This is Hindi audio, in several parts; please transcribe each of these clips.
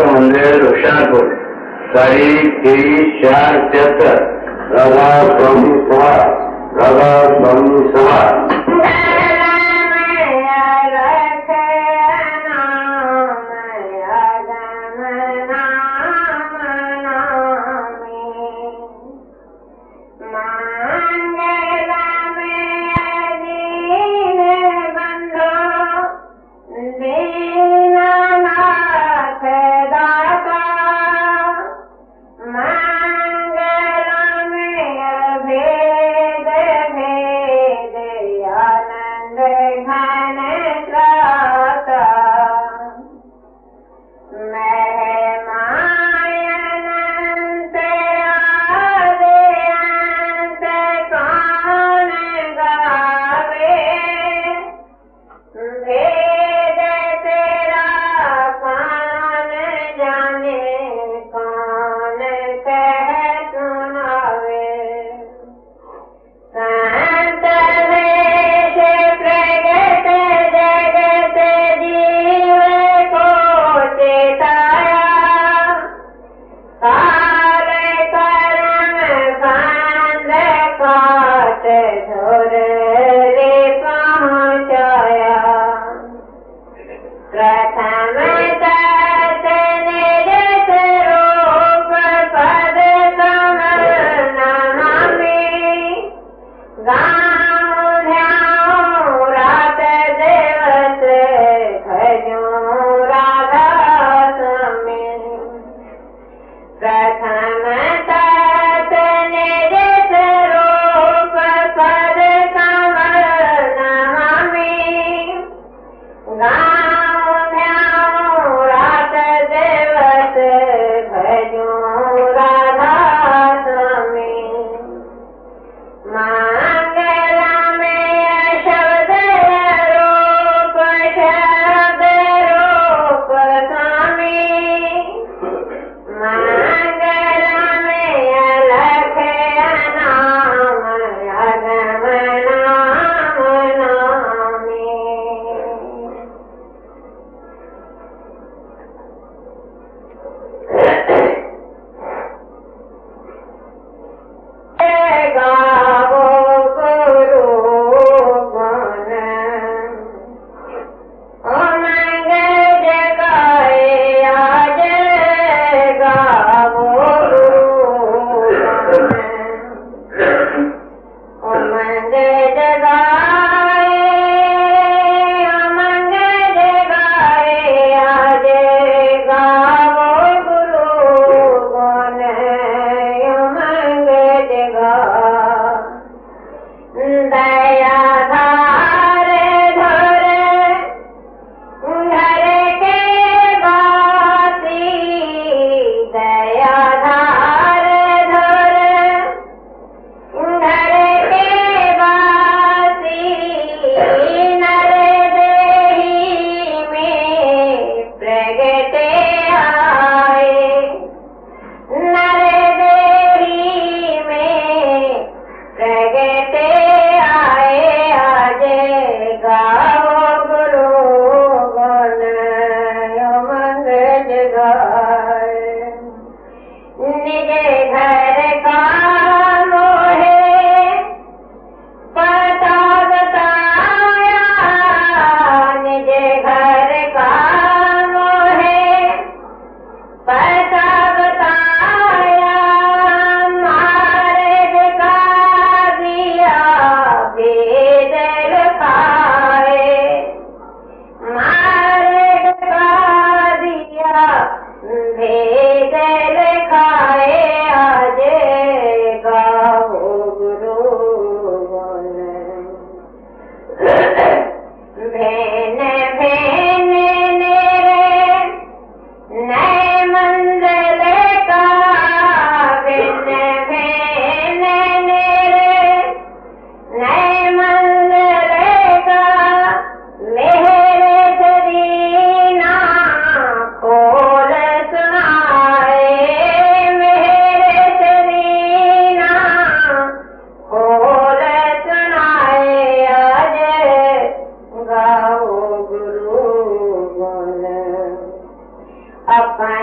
मंदिर रुक्षापुर तारीख 23/4/73 राधा स्वामी सभा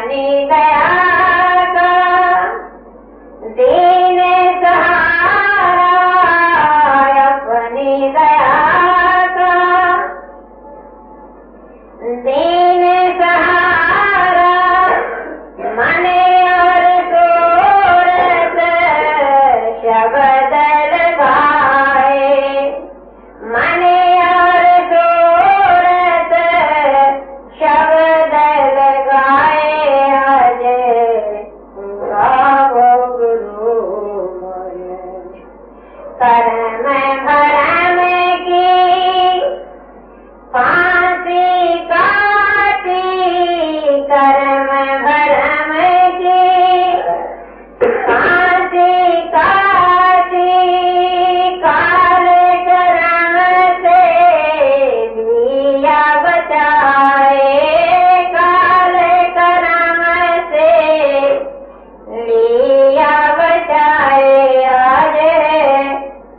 अपनी दया का दीन सहारा, अपनी दया का दीन सहारा, मन और सूरत शब्द लगाए, मन और सूरत शब्द लगाए, आज गाओ गुरु मोरे। कर्म भरम की फांसी काटी, कर्म भरम की फांसी काटी, काल कर्म से लिया बचाए, काल कर्म से लिया बचाए, आज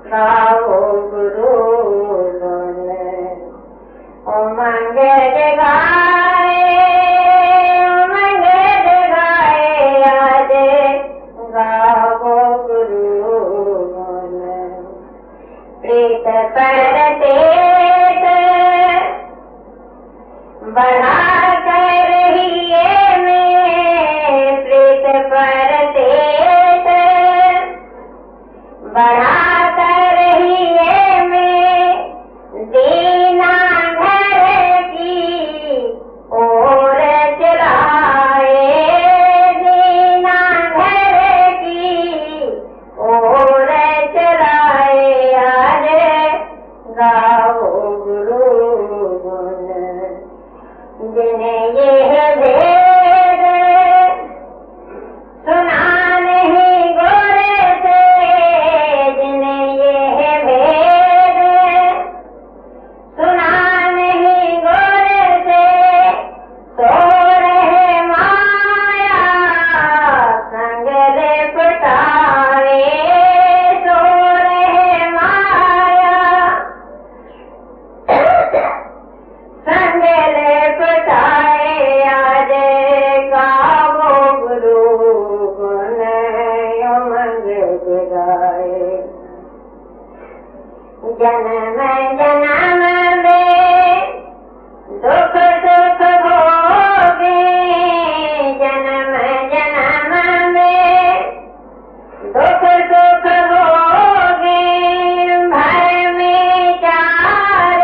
गाओ गुरु बोले। उमंग जगाए, उमंग जगाए, आज गाओ गुरु बोले। प्रीत परतेत बढ़ा कर रहिए में, प्रीत परतेत बढ़ा कर रहिए में, दीना घर की ओर चलाए, दीना घर की ओर चलाए, आज गाओ गुरु बोले। जिन्हें ये भेद सुना नहीं गोरे से, जिन्हें ये भेद सुना नहीं गोरे से, सो रहे माया संग लिपटाए, सो रहे माया संग लिपटाए, आज गाओ गुरु गुण उमंग जगाए। जन्म जन्म में दुख सुख भोगे, जन्म जन्म में दुख सुख भोगे, भर में चार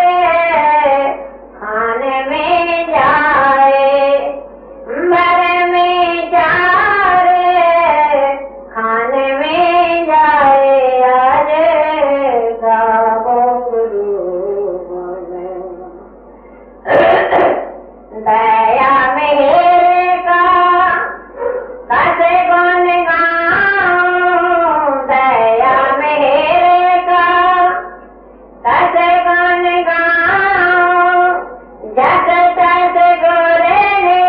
खाने में जाए, भर में चार खाने में जाए, आज गाओ गुरु बोले। दया मेरे का कैसे गुण गाऊं, दया मेरे का कैसे गुण गाऊं, जस तस गोरे ने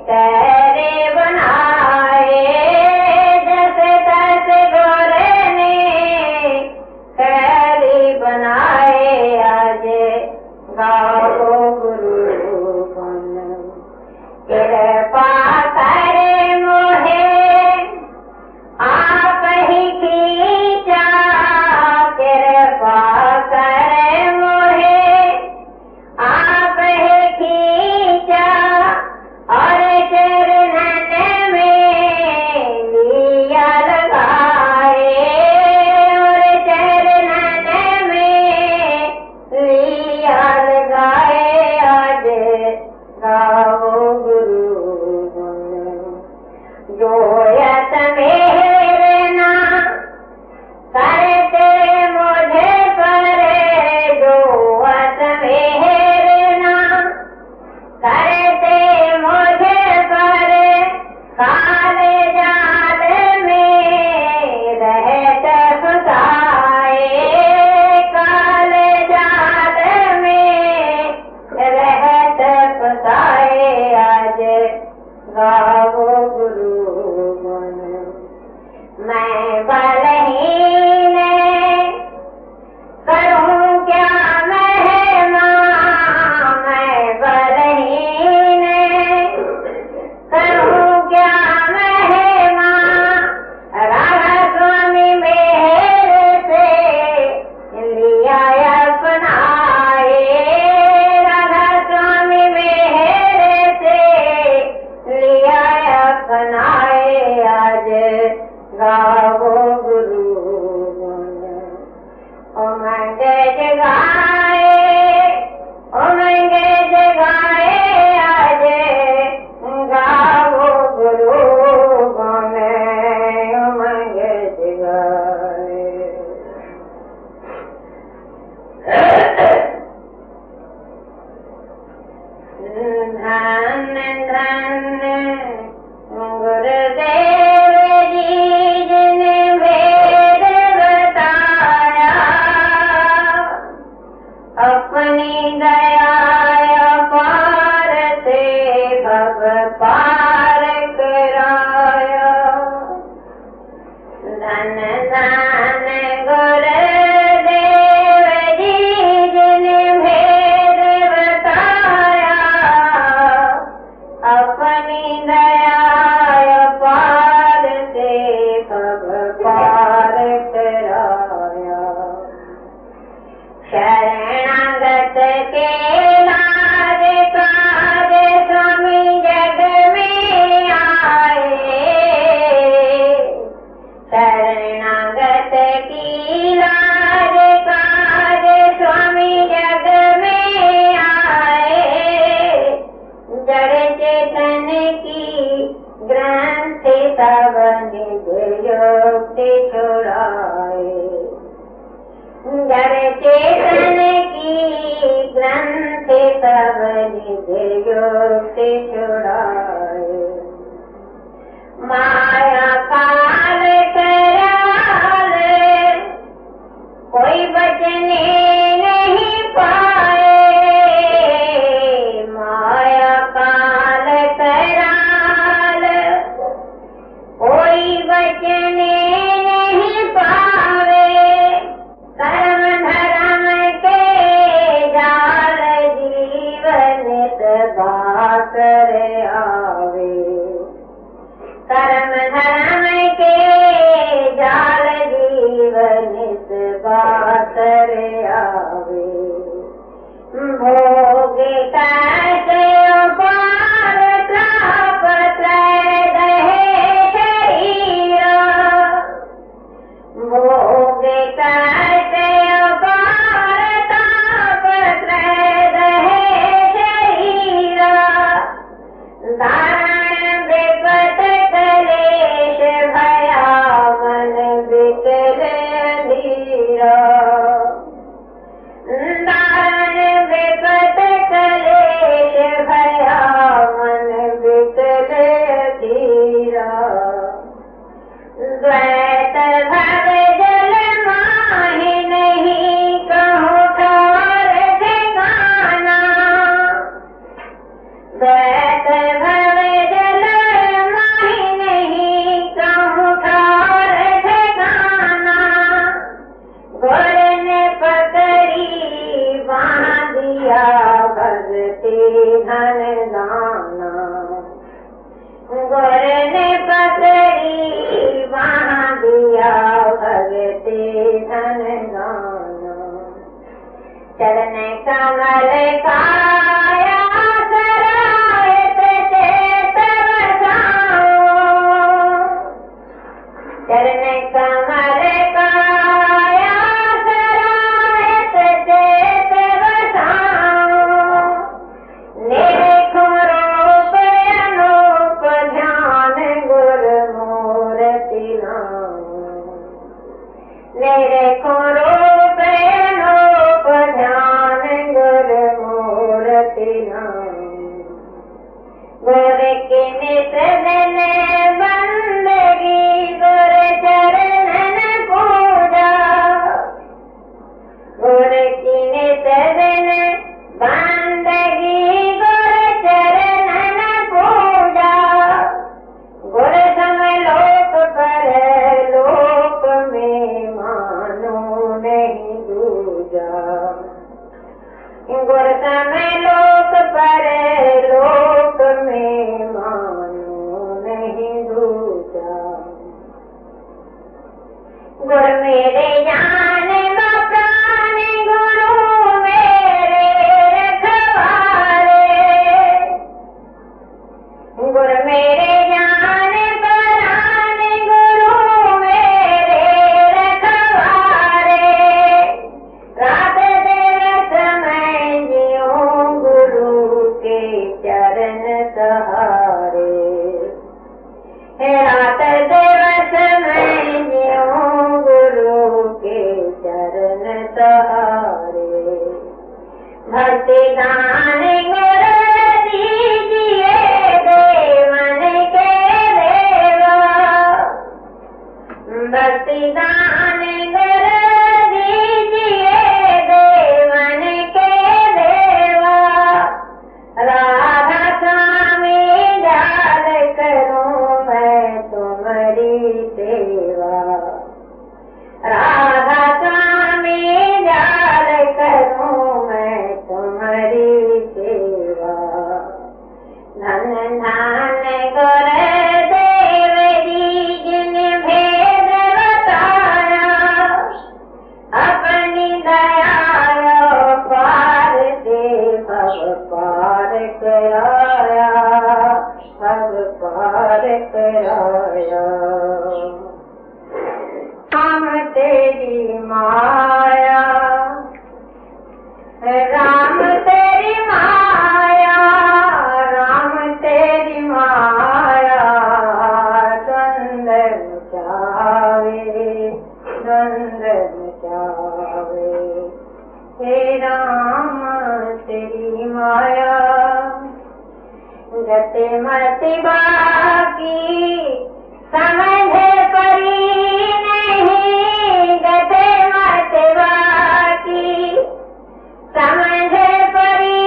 करे बनाए, जस तस गोरे ने करे बनाए, आज गाओ गुरु बोले। कृपा करे मोहे आप ही खींचा, कृपा करे मोहे आप ही खींचा, और चरणन में लिया लगाए, और चरणन में लिया लगाए, आज गाओ गुरु बोले। जोयत मेरे ना करते मुझे पर, जोयत मेरे ना करते मुझे पर, काले जाल में रहत फसाए, काले जाल में रहत फसाए, आज गाओ गुरु बोले। मैं बलहीन करूं क्या महिमा, मैं बलहीन धन धन गुरुदेव जी जिने भेद बताया, अपनी दया पार से भव पार कराया। धन धन गुरुदेव जी जिने भेद बताया, अपनी दया पार से भव पार कराया। शरणागत के लाज काज स्वामी जग में आए, शरणागत की लाज काज स्वामी जग में आए। जड़ चेतन की ग्रंथि सब निज युक्ति छुड़ाए, जड़ चेतन की ग्रंथि सब निज युक्ति छुड़ाए। माया काल कराल कोई बचने नहीं पाए, माया काल कराल कोई बचने नहीं पावे। कर्म धर्म के जाल जीवन बाकर आवे, कर्म धर्म के जाल जीवन बाकर आवे। भोग कैसे पार प्राप्त रहे शरीरा, भोग कैसे पार प्राप्त रहे शरीरा। दारण विपत कलेश भयावन विकल धीरा, दारण विपत कलेश भयावन विकल धीरा। द्वैत भव जल माहि नहीं कहूँ ठौर ठिकाना, द्वैत भव जल माहि नहीं कहूँ ठौर ठिकाना। गुर ने पकड़ी बांध दिया भगति धन दाना, गुर ने पकड़ी बांध दिया भगति धन दाना। चरण कमल काया सरायत चेत बसाओ, चरण कमल काया सरायत चेत बसाओ। देखो रूप अनूप ध्यान गुर मूर्ति नाम, देखो रूप अनूप ध्यान गुर मूर्ति नाम। गुर की नित दिन बंदगी गुर चरणन पूजा, गुर की नित दिन बंदगी गुर चरणन पूजा। गुर संग लोक पर लोक में मानो नहीं दूजा, गुर संग लोक पर लोक में मानो नहीं दूजा। गुर मेरे जान प्राण गुरु मेरे रखवारे, गुर मेरे जान प्राण गुरु मेरे रखवारे। रात दिन समय जियो गुरु के चरण सहारे, रात दिवस में जियो गुरु के चरण सहारे। भक्ति दान गुरु दी आया, सब पार कराया। हम तेरी माया, राम तेरी माया, राम तेरी माया, द्वंद मचावे, द्वंद मचावे। हे राम तेरी माया, गते मति बाकी समझ परी नहीं, गते मति बाकी समझ परी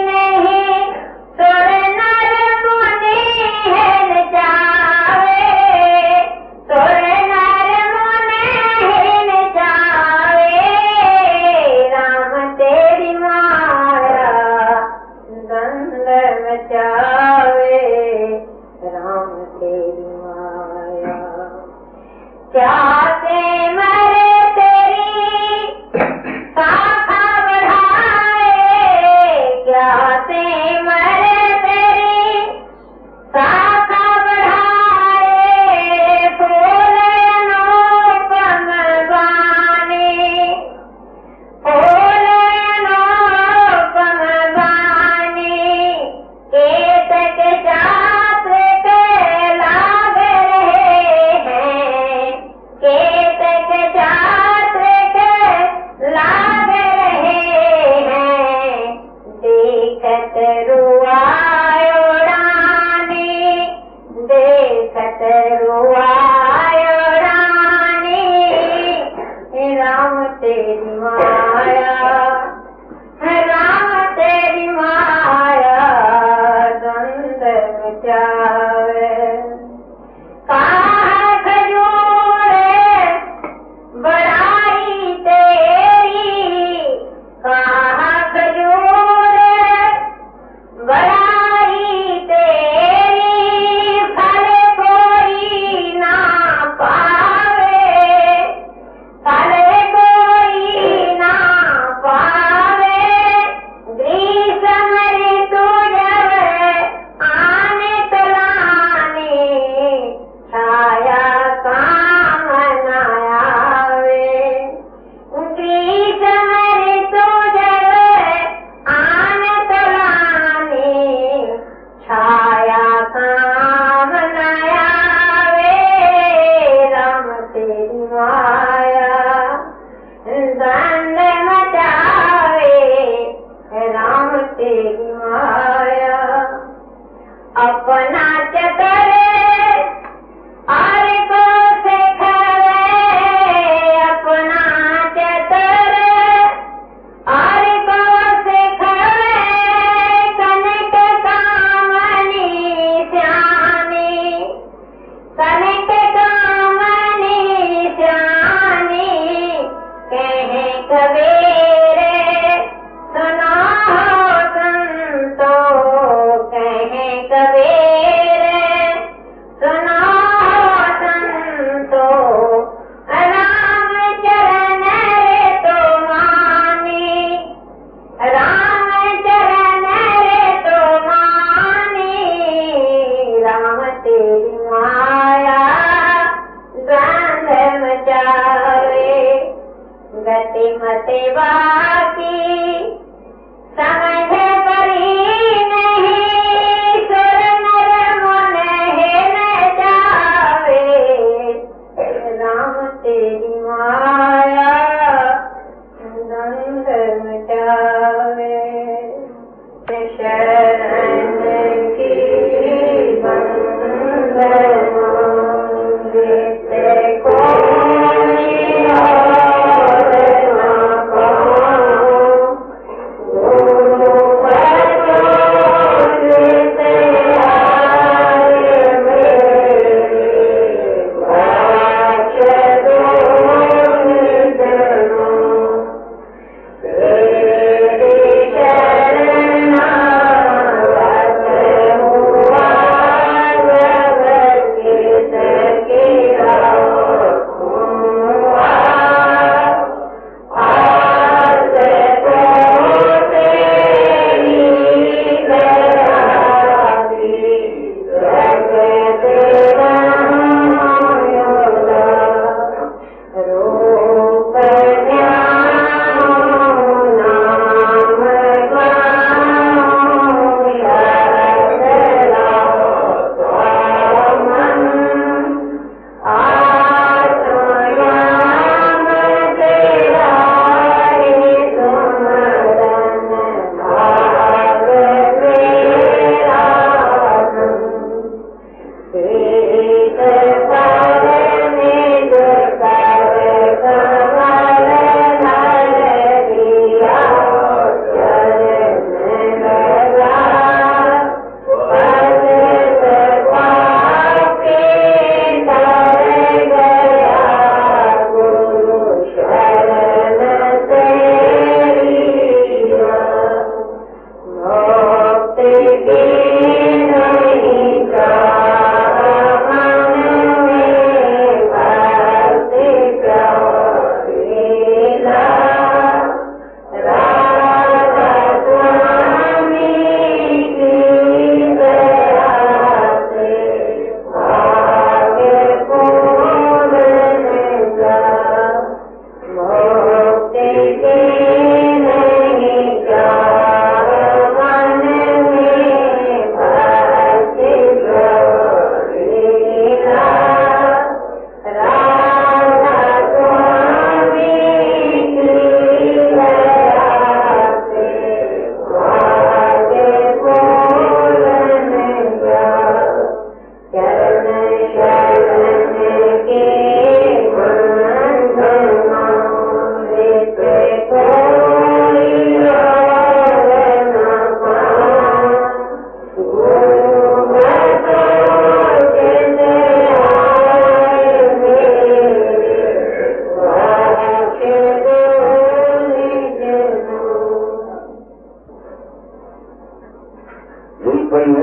नहीं, सुर नर मुनि हिल जावे, सुर नर मुनि हिल जावे। राम तेरी माया, द्वंद मचावे, राम तेरी माया। चाहते मरे तेरी शाखा बढ़ाए, चाहते मरे तेरी शाखा बढ़ाए। फूल अनुपम बानी, फूल अनुपम बानी, केतक छात्र के लाग रहे हैं, केतक छात्र के लाग रहे हैं। देखत रुआए उड़ानी, देखत रुआए उड़ानी। राम तेरी माया, राम तेरी माया, द्वंद मचावे। कहाँ खजूर बड़ाई तेरी, कहाँ खजूर बड़ाई तेरी, फल कोई ना पावे, फल कोई ना पावे। ग्रीष्म ऋतु जब आने तुलाने, छाया काम न आवे। ग्रीष्म ऋतु जब आने तुलाने, छाया काम न आवे। राम तेरी माया, द्वंद मचावे, राम तेरी माया। अपना चतर और को सिखावे, अपना चतर और को सिखावे। कनक कामनी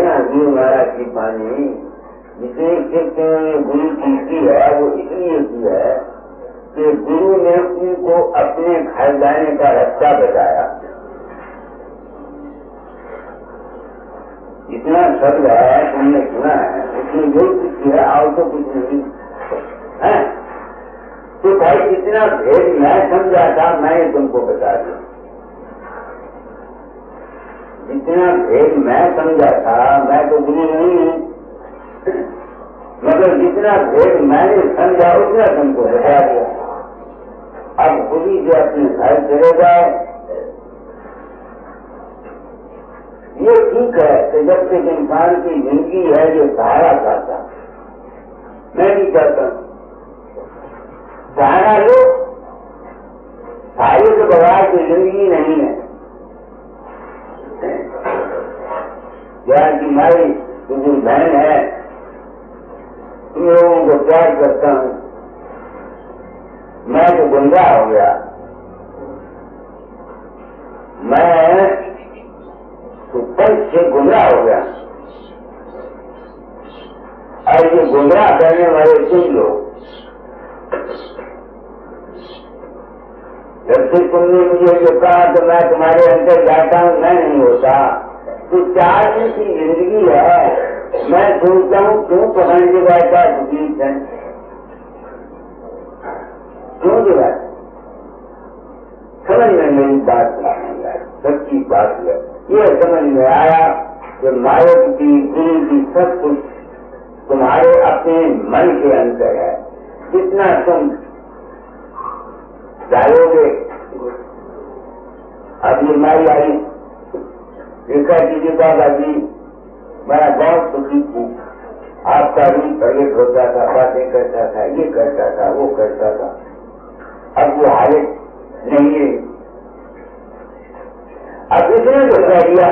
हैं हजूर महाराज की पानी जितनी सिर्फ गुरु की है वो इसलिए की है कि गुरु ने उनको अपने घर जाने का रास्ता बताया। इतना शब्द है तुमने सुना है, इसमें जो कुछ है और तो कुछ नहीं है। तो भाई जितना भेद मैं समझा था मैं तुमको बता दूं, जितना भेद मैं समझा था, मैं तो गुरु नहीं हूं, मगर जितना भेद मैंने समझा उतना तुमको बता दिया। अब खुद ही जो अपने घर चले जाए ये ठीक है कि जब तक इंसान की जिंदगी है ये सहारा चाहता, मैं भी चाहता हूं सहारा लो, सहारे के बगैर कोई जिंदगी नहीं है। जहाँ की हमारी बुजुर्ग बहन है, तुम लोगों को प्यार करता हूं, मैं तो गुमराह हो गया, मैं तो पंच से गुमराह हो गया। और ये गुमराह करने वाले सुन लो, जब से तुमने मुझे जो कहा तो मैं तुम्हारे अंदर जाता हूं, मैं नहीं होता, तो 4 दिन की जिंदगी है, मैं सोचता हूँ क्यों पकड़ने बैठा दुखी है, क्यों दिवाई समझ में मेरी बात नहीं आई, सच्ची बात है। ये समझ में आया कि मायक की गुरु की सब कुछ तुम्हारे अपने मन के अंदर है, जितना तुम डालोगे। अब ये माई आई देखा कीजिए बाबा जी, मैं बहुत सुखी थी, आपका भी प्रकट होता था, बातें करता था, ये करता था, वो करता था, अब वो हालत नहीं है। अब इसने तो कह दिया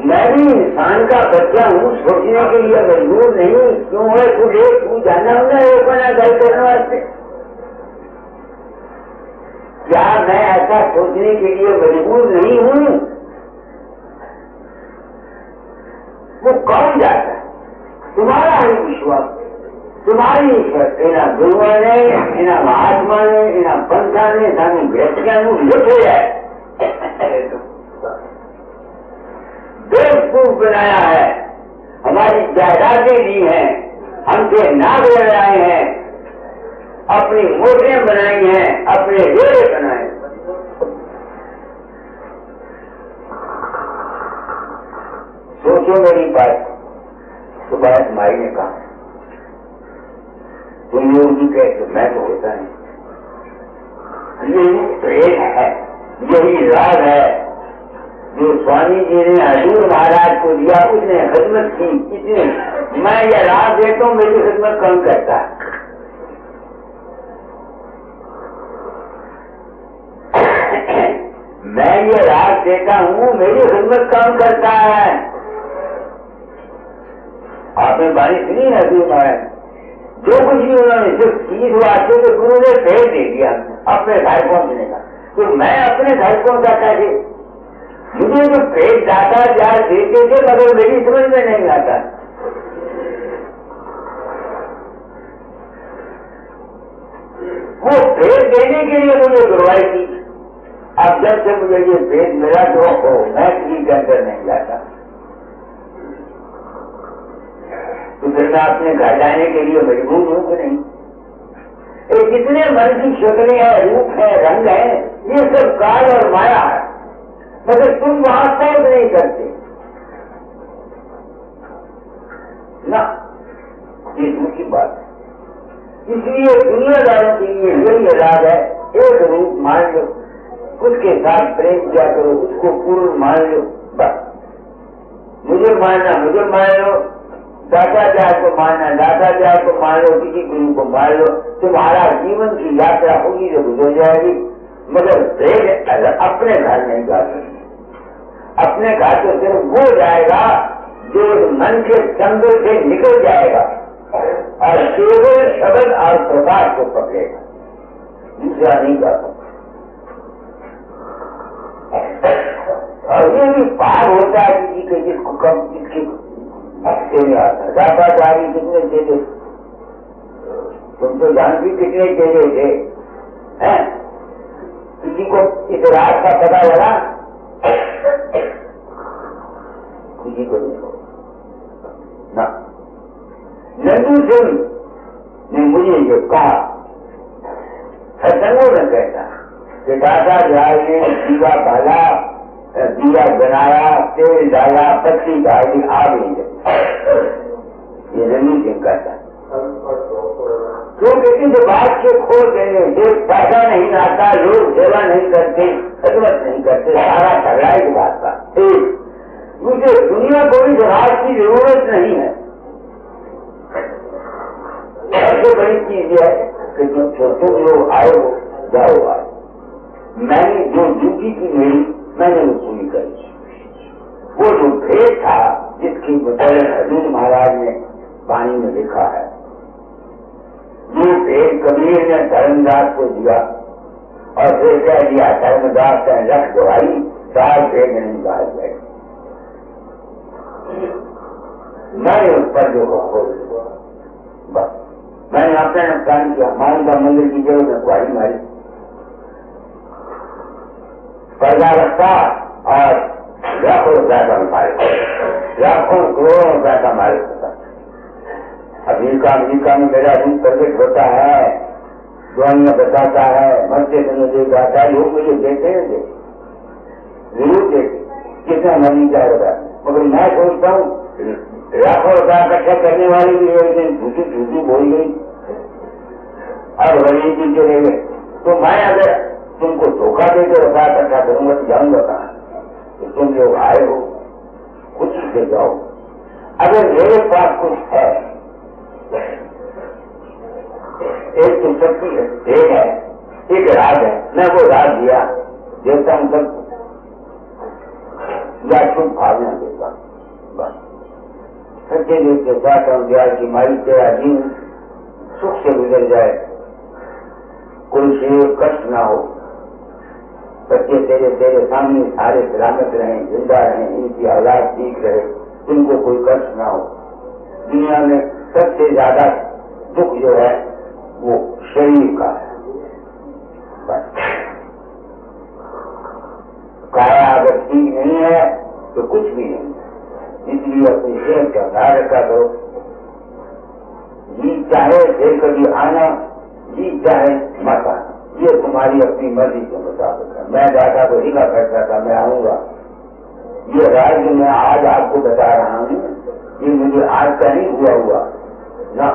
मैं भी इंसान का बच्चा हूँ, सोचने के लिए मजबूर नहीं, क्यों है तुझे, तू जाना होगा एक बना घर करने वास्ते। क्या मैं ऐसा सोचने के लिए मजबूर नहीं हूँ? वो कौन जाता है? तुम्हारा ही विश्वास, तुम्हारी इना गुरुआ ने, इना महात्मा ने, इना पंथा ने सामने व्यक्तियां लुट जाए बेवकूफ बनाया है, हमारी जायदादें दी हैं, हमसे नाग लगाए हैं, अपनी मोटरें बनाई हैं, अपने रेड़े बनाए। सोचो मेरी बात। तो बात माई ने कहा तुम लोग भी कहते, मैं तो होता नहीं, यही प्रेम है, यही राग है जो स्वामी जी ने हजूर महाराज को दिया, उसने खिदमत की इतनी। मैं ये राग देता हूँ, मेरी खिदमत कम करता है। मैं ये राग देता हूँ, मेरी खिदमत कम करता है। आपने बानी सुनी ना हजूर महाराज, जो कुछ भी उन्होंने सिर्फ चीज वास्ते तो गुरु ने भेज दे दिया अपने घर पहुंचने का। तो मैं अपने घर पहुंचा कैसे? मुझे जो भेज दाता जा देते थे, मगर मेरी समझ में नहीं आता। वो भेज देने के लिए मुझे गुरुवाई थी। अब जब से मुझे ये भेज मिला तो मैं किसी के अंदर नहीं जाता, तो फिर मैं अपने घर जाने के लिए मजबूर हूं कि नहीं? जितने मन की शक्लें हैं, रूप है, रंग है, ये सब काल और माया है, मगर तुम वहां कैद नहीं करते ना, ये दूसरी बात है। इसलिए दुनियादारों के लिए यही इरादा है, एक रूप मान लो, उसके साथ प्रेम किया करो, उसको पूर्ण मान लो, बस। मुझे मानना मुझे मान लो, दाताचार्य को मानना दाताचार्य को मान लो, किसी गुरु को मान लो, तुम्हारा जीवन की यात्रा होगी जो गुजर जाएगी। मगर प्रेम अपने घर नहीं जा सकती। अपने घर तो सिर्फ वो जाएगा जो मन के चंद्र से निकल जाएगा और केवल शब्द और प्रकाश को पकड़ेगा, दूसरा नहीं जा सकता। और ये भी पार होता है किसी के जिसको कम जिसकी अच्छे में आता है। दादाचारी कितने चेले, तुम तो जानती कितने चेले थे, हैं? किसी को इस रात का पता लगा? किसी को नहीं ना। नंदू सिंह ने मुझे ये कहा, सत्संगों में कहता कि दादा जाए ने दीवा बाला, दिया बनाया, तेल डाला, पत्ती डाली, आ गई। ये नंदू सिंह कहता, क्योंकि इस बात के खोल देने से पैसा नहीं आता, लोग सेवा नहीं करते, खिदमत नहीं करते, सारा झगड़ा की बात का। एक मुझे दुनिया को भी जवाब की जरूरत नहीं है। सबसे बड़ी चीज यह है कि तुम लोग आए हो, जाओ आए। मैंने जो ड्यूटी की मेरी, मैंने वो पूरी करी। वो जो भेद था जिसकी बतौर हजूर महाराज ने वाणी में लिखा है, ये भेद कबीर ने धर्मदास को दिया और फिर कह दिया धर्मदास ने रख दोहाई, सार भेद नहीं बाहर गए। मैंने उस पर जो खोल दिया, बस मैंने अपना नुकसान किया। मानसा मंदिर की जगह में कुआरी मारी, पर्दा रखा और लाखों रुपया का मारे, लाखों करोड़ों रुपया का मारे होता। अमेरिका में मेरा रूप प्रकट होता है, दुनिया बताता है, मस्जिद में मुझे जाता है, लोग मुझे देते हैं, जरूर देते, कितना मनी क्या होगा। मगर मैं सोचता हूँ लाखों रुपया इकट्ठा करने वाले भी एक दिन झूठी बोल गई और गरीब जी चले गए, तो मैं अगर तुमको धोखा दे के रुपया इकट्ठा करूंगा तो जाऊंगा कहाँ? तो तुम लोग आए हो, खुशी से जाओ। अगर मेरे पास कुछ है, एक तो शक्ति है, एक राज है, मैं वो राज दिया देता हूं सबको, या शुभ भावना देता हूं। बस सच्चे दिल के साथ हम दिया कि माई तेरा जीवन सुख से गुजर जाए, कोई शरीर कष्ट ना हो, बच्चे तेरे सामने सारे सलामत रहें, जिंदा रहें, इनकी औलाद ठीक रहे, इनको कोई कष्ट ना हो। दुनिया में सबसे ज्यादा दुख जो है वो शरीर का है। बस काया अगर ठीक नहीं है तो कुछ भी नहीं, इसलिए अपनी सेहत का ख्याल रखा करो। जी चाहे फिर कभी आना, जी चाहे मत आना, ये तुम्हारी अपनी मर्जी के मुताबिक है। मैं दादा को हिला करता था, मैं आऊंगा। ये राज जो मैं आज आपको बता रहा हूँ, ये मुझे आज का नहीं हुआ ना,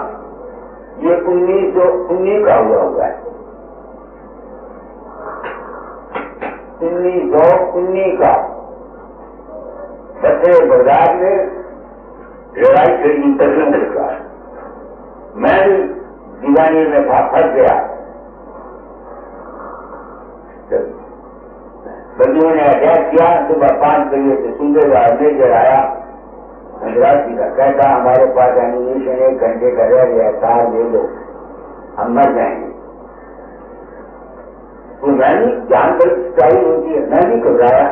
ये 1919 का हुआ है। 1919 का बच्चे बगदाद में लड़ाई लड़ी तकलीफ के साथ, मैं भी दीवानी में था, फंस गया। बंदियों ने अटैक किया, सुबह 5 बजे से सुंदर मेजर आया मद्रासी का, कहता हमारे पास एनिमेशन 1 घंटे का रह गया, तार दे दो, हम मर जाएंगे। तो मैंने जान कर चाहिए होती है, मैं भी घबराया।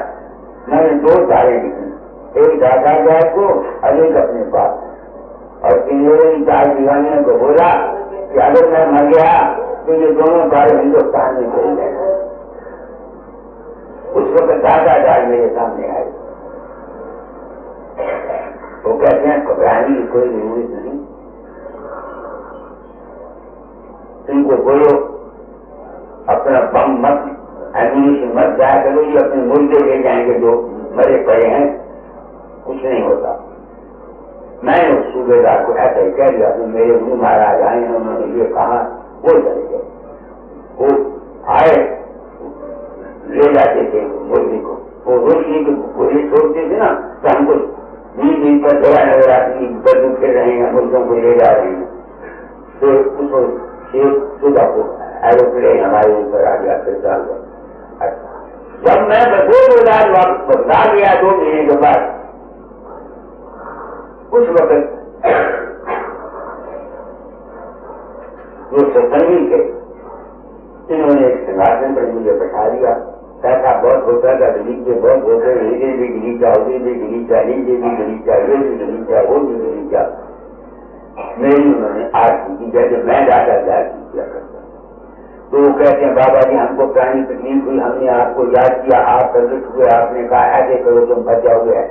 मैंने 2 तारे निकली, एक दादा जाए को और एक अपने पास, और तीनों 4 दीवानियों को बोला कि अगर मैं मर गया तो ये दोनों तारे हिंदुस्तान में चले जाए। उस वक्त दादा जाए मेरे सामने आए, वो कहते हैं घबराने की कोई जरूरत नहीं, तुमको बोलो अपना बम मत, एम्यूनिशन मत जाया करो, ये अपने मुर्दे ले जाएंगे जो मरे पड़े हैं, कुछ नहीं होता। मैंने उस सूबेदार को ऐसा ही कह दिया, तो मेरे गुरु महाराज आए हैं, उन्होंने ये कहा, वो चले गए। वो आए, ले जाते थे मुर्दे को, वो रोशनी को गोली छोड़ते थे ना, तो हमको बीच पर दया नजर आती, बदू फिर रहे हैं, मुर्दों को ले जा रहे हैं। तो उसको सुबह को एरोप्लेन हमारे ऊपर आ गया, फिर चाल गया। जब मैं 2000 वापस बदला गया 2 महीने के बाद, उस वक्त जो सत्संगी थे, इन्होंने एक सिंहासन पर मुझे बैठा दिया, कहता बहुत होता है, गलीचे बहुत होते हैं, इधर भी गलीचा, उधर भी गलीचा, नीचे भी गलीचा, ये भी गलीचा, वो भी गलीचा। मेरी उन्होंने आरती की, जैसे मैं दादा की आरती किया करता। तो वो कहते हैं बाबा जी हमको प्राणी तकलीफ हुई, हमने आपको याद किया, आप प्रकट हुए, आपने कहा ऐसे करो तुम बचाओगे।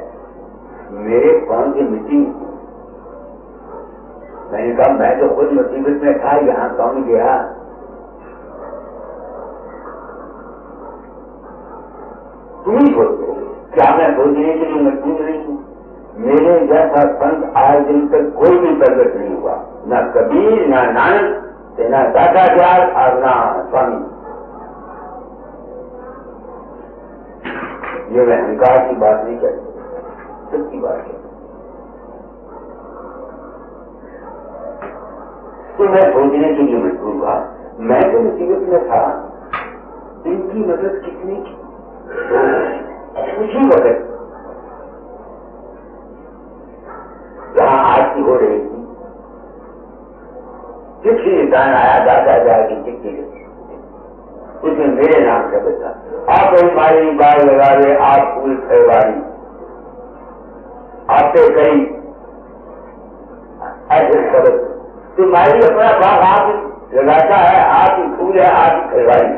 मेरे कौन सी मीटिंग? मैंने कहा मैं तो खुद मुसीबत में था, यहाँ कौन गया? तुम ही सोचो, क्या मैं सोचने के लिए मजबूर नहीं हूँ? मेरे जैसा संत आज दिन तक कोई भी प्रकट नहीं हुआ, न कबीर, न नानक, न दादाचार और न स्वामी। ये मैं अहंकार की बात नहीं करती, सच्ची बात है। तो मैं सोचने के लिए मजबूर हुआ, मैं तो मुसीबत में था, इनकी मदद किसने की? उसी वक्त जहां आरती हो रही थी, चिट्ठी इंसान आया, दादा जाके चिट्ठी लिखी, उसमें मेरे नाम का बता, आप हमारी बाल लगा रहे, आप फूल खरवारी, आपसे कई ऐसे शब्द, तुम्हारी अपना बाग आप लगाता है, आप ही फूल है, आप ही खरवारी।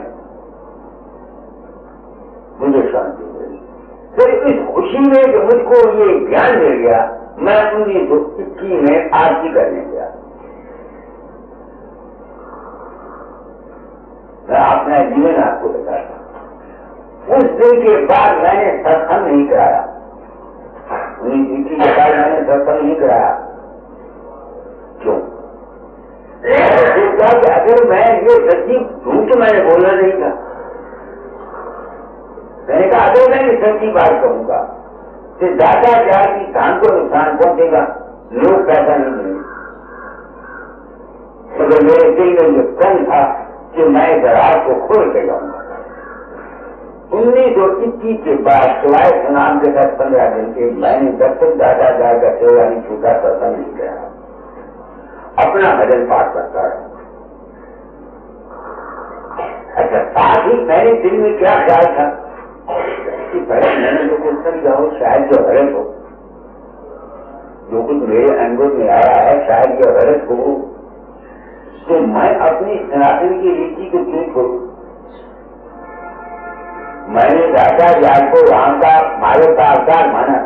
मुझे शांति मिली। फिर इस खुशी में जो मुझको ये ज्ञान मिल गया, मैं 1921 में आरती करने गया। मैं अपना जीवन आपको बताता। उस दिन के बाद मैंने सत्संग नहीं कराया, 1921 के बाद मैंने सत्संग नहीं कराया। क्यों? सोचा कि अगर मैं ये सच्ची झूठ मैंने बोलना नहीं था। मैंने कहा अगर मैं ये सच्ची बात कहूंगा तो दादाचार की कान को नुकसान पहुंचेगा, लोग पैसा नहीं देंगे। मगर मेरे दिल में जो कन था कि मैं दराज को खोल के जाऊंगा। 1921 के बाद सिवाय सुनाम के 10-15 दिन के मैंने जब तक दादाचार का सेवा नहीं छूटा सत्संग नहीं किया, अपना भजन पाठ करता रहा। अच्छा, साथ ही मैंने दिल में क्या ख्याल था कि पहले मैंने जो कुछ समझाओ शायद जो गलत हो, जो कुछ मेरे अनुभव में आया है शायद जो गलत हो, तो मैं अपनी सनातन की रीति को क्यों छोड़ू? मैंने दादाचार को राम का मालिक का अवतार माना।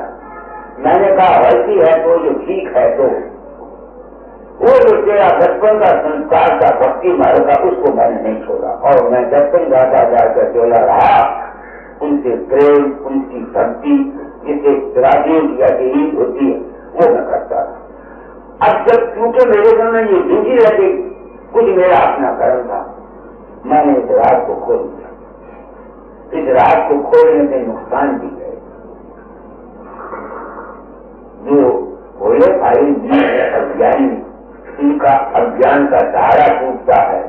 मैंने कहा गलती है तो जो ठीक है तो वो जो तेरा बचपन का संस्कार का भक्ति मार्ग का उसको मैंने नहीं छोड़ा, और मैं जब तक दादाचार का चोला रहा उनसे प्रेम, उनकी भक्ति जिसे राजीव या ईद होती है वो मैं करता रहा। अब जब क्योंकि मेरे मन में ये ड्यूटी लगी, कुछ मेरा अपना कर्म था, मैंने इस रात को खोल दिया। इस रात को खोलने से नुकसान भी है। जो भोले भाई जी अज्ञानी, इनका अज्ञान का सहारा टूटता है,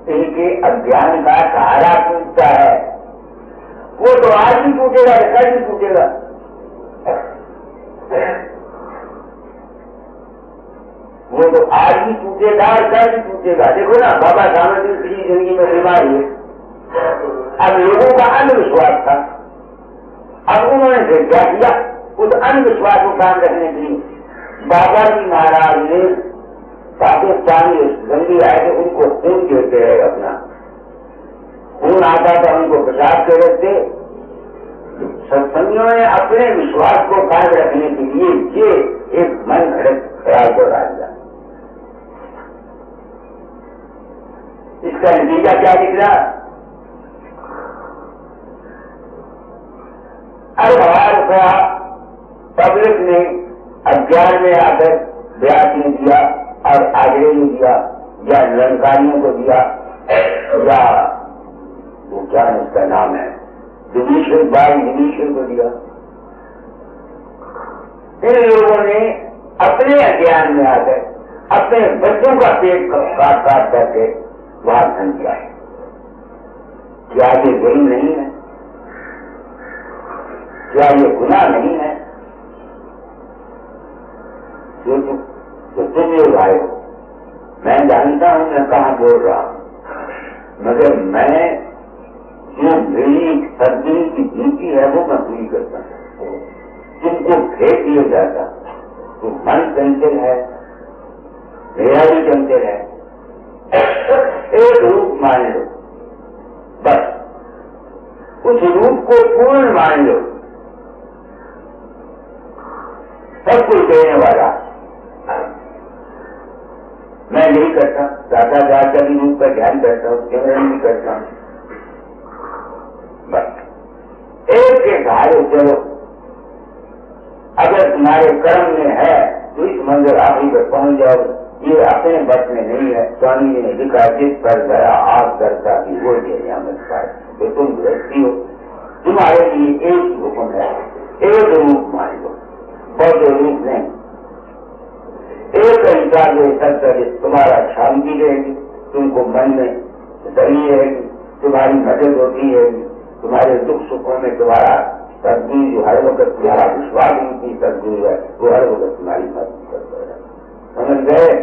इनके अज्ञान का सहारा टूटता है, वो तो आज ही टूटेगा, कल ही टूटेगा। वो तो आज ही टूटेगा और कल ही टूटेगा। देखो ना, बाबा सामने की जिंदगी में बीमारी है, अब लोगों का अंधविश्वास था, अब उन्होंने फिर क्या किया, उस अंधविश्वास को काम रखने के लिए बाबा जी महाराज ने पाकिस्तानी जंगी आए थे, उनको खून देते रहे, अपना खून आता था उनको प्रसाद के रखते। सत्संगियों ने अपने विश्वास को कायम रखने के लिए ये एक मन घड़त ख्याल को डाला। इसका नतीजा क्या निकला? ₹1,000 पब्लिक ने अज्ञान में आकर ब्याज नहीं दिया और आगरे नहीं दिया, या लंकारियों को दिया, या वो क्या उसका नाम है दिनेश्वर भाई दिनेश्वर को दिया। इन लोगों ने अपने अज्ञान में आकर अपने बच्चों का पेट काट काट करके वहां धन किया। क्या ये जुल्म नहीं है? क्या ये गुनाह नहीं है? तो तुम लोग आए हो, मैं जानता हूं मैं कहां बोल रहा हूं। मगर मैं जो मेरी सदगुरु की ड्यूटी है वो मैं पूरी करता हूँ। जिनको फेंक दिया जाता तो मन चंचल है, मेरा भी चंचल है, एक रूप मान लो, बस उस रूप को पूर्ण मान लो। सब कुछ देने वाला मैं नहीं करता, दादा दादा की रूप का ध्यान करता हूँ, सिमरन भी करता हूँ, बस एक के सहारे चलो। अगर तुम्हारे कर्म में है तो इस मंदिर आप ही पर पहुंच जाओ। ये अपने बस में नहीं है। स्वामी जी ने लिखा, जिस पर गया आप करता की वो ये नियामत पाए। तो तुम गृहस्थी हो, तुम्हारे लिए एक ही हुक्म है, एक रूप मान लो, बौद्ध रूप नहीं। एक हिसाब से सब तुम्हारा शांति रहेगी, तुमको मन में दली रहेगी, तुम्हारी मदद होती रहेगी, तुम्हारे दुख सुखों में तुम्हारा सदगुरु जो हर वक्त तुम्हारा विश्वास की सदगुरु है वो हर वक्त तुम्हारी मदद करता है। समझ गए?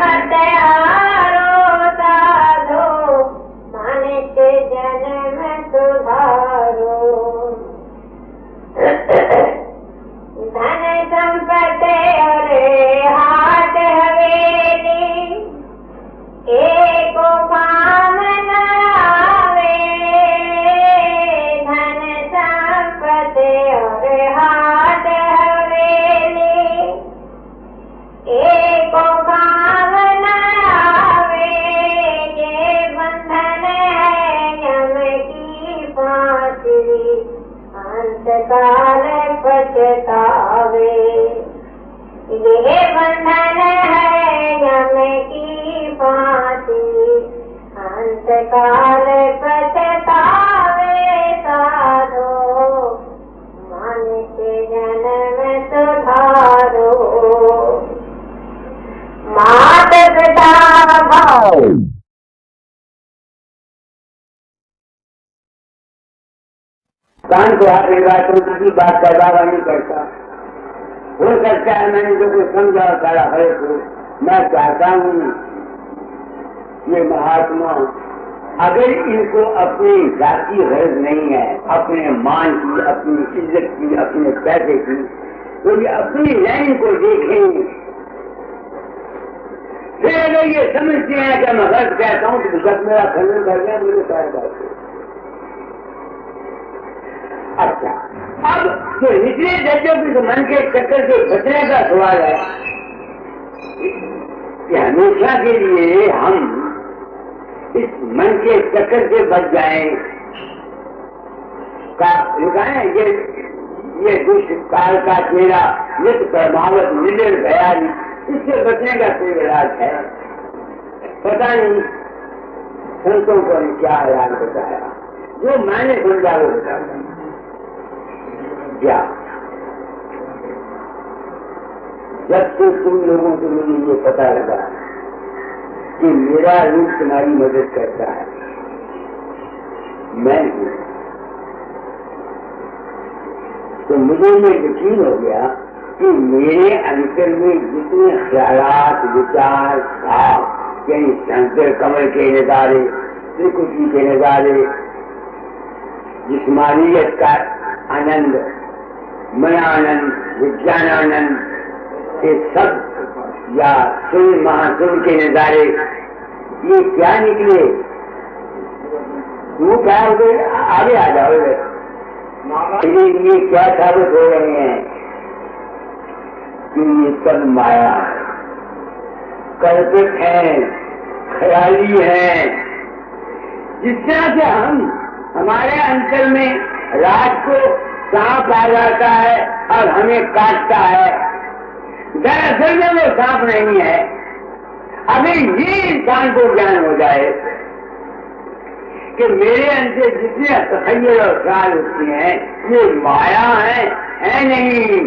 मत हारो साधो काल पछतावे। ये बंधन है यम की फांसी, अंत काल पछतावे साधो, मन के जन्म सुधारो। मात पिता भाव कान को हाथ लगाकर किसी बात का दावा नहीं करता। हो सकता है मैंने जो कुछ समझा सारा है तो मैं चाहता हूँ ये महात्मा अगर इनको अपनी जाति गरज नहीं है, अपने मान की, अपनी इज्जत की, अपने पैसे की, तो ये अपनी लाइन को देखें। फिर अगर ये समझते हैं कि मैं गलत कहता हूँ तो जब मेरा खंडन कर दिया मुझे सारी बात। अच्छा, अब जो निचले दर्जों के मन के चक्कर से बचने का सवाल है कि हमेशा के लिए हम इस मन के चक्कर से बच जाएं का लगाए। ये दुष्काल का चेहरा नित प्रभावत निडर गया, इससे बचने का कोई इलाज है? पता नहीं संतों को क्या इलाज बताया, जो मैंने समझा वो बताया। क्या जब से तुम लोगों को मुझे ये पता लगा कि मेरा रूप तुम्हारी मदद करता है, मैं हूं, तो मुझे ये यकीन हो गया कि मेरे अंतर में जितने ख्यालात, विचार, भाव, कहीं शंकर कमल के नजारे, त्रिकुटी के नजारे, जिस्मानियत का आनंद, मनानंद, विज्ञानानंद, ये सब या सुन महासुन के नजारे, ये क्या निकले? तू क्या हो गए? आगे आ जाओ। ये क्या साबित हो रहे हैं कि ये सब माया है, कल्पित है, ख्याली है। जिस तरह से हम हमारे अंचल में रात को सांप आ जाता है और हमें काटता है, दरअसल में वो सांप नहीं है। अभी ये इंसान को ज्ञान हो जाए कि मेरे अंदर जितने तखय्युल और ख्याल होती हैं ये माया है नहीं।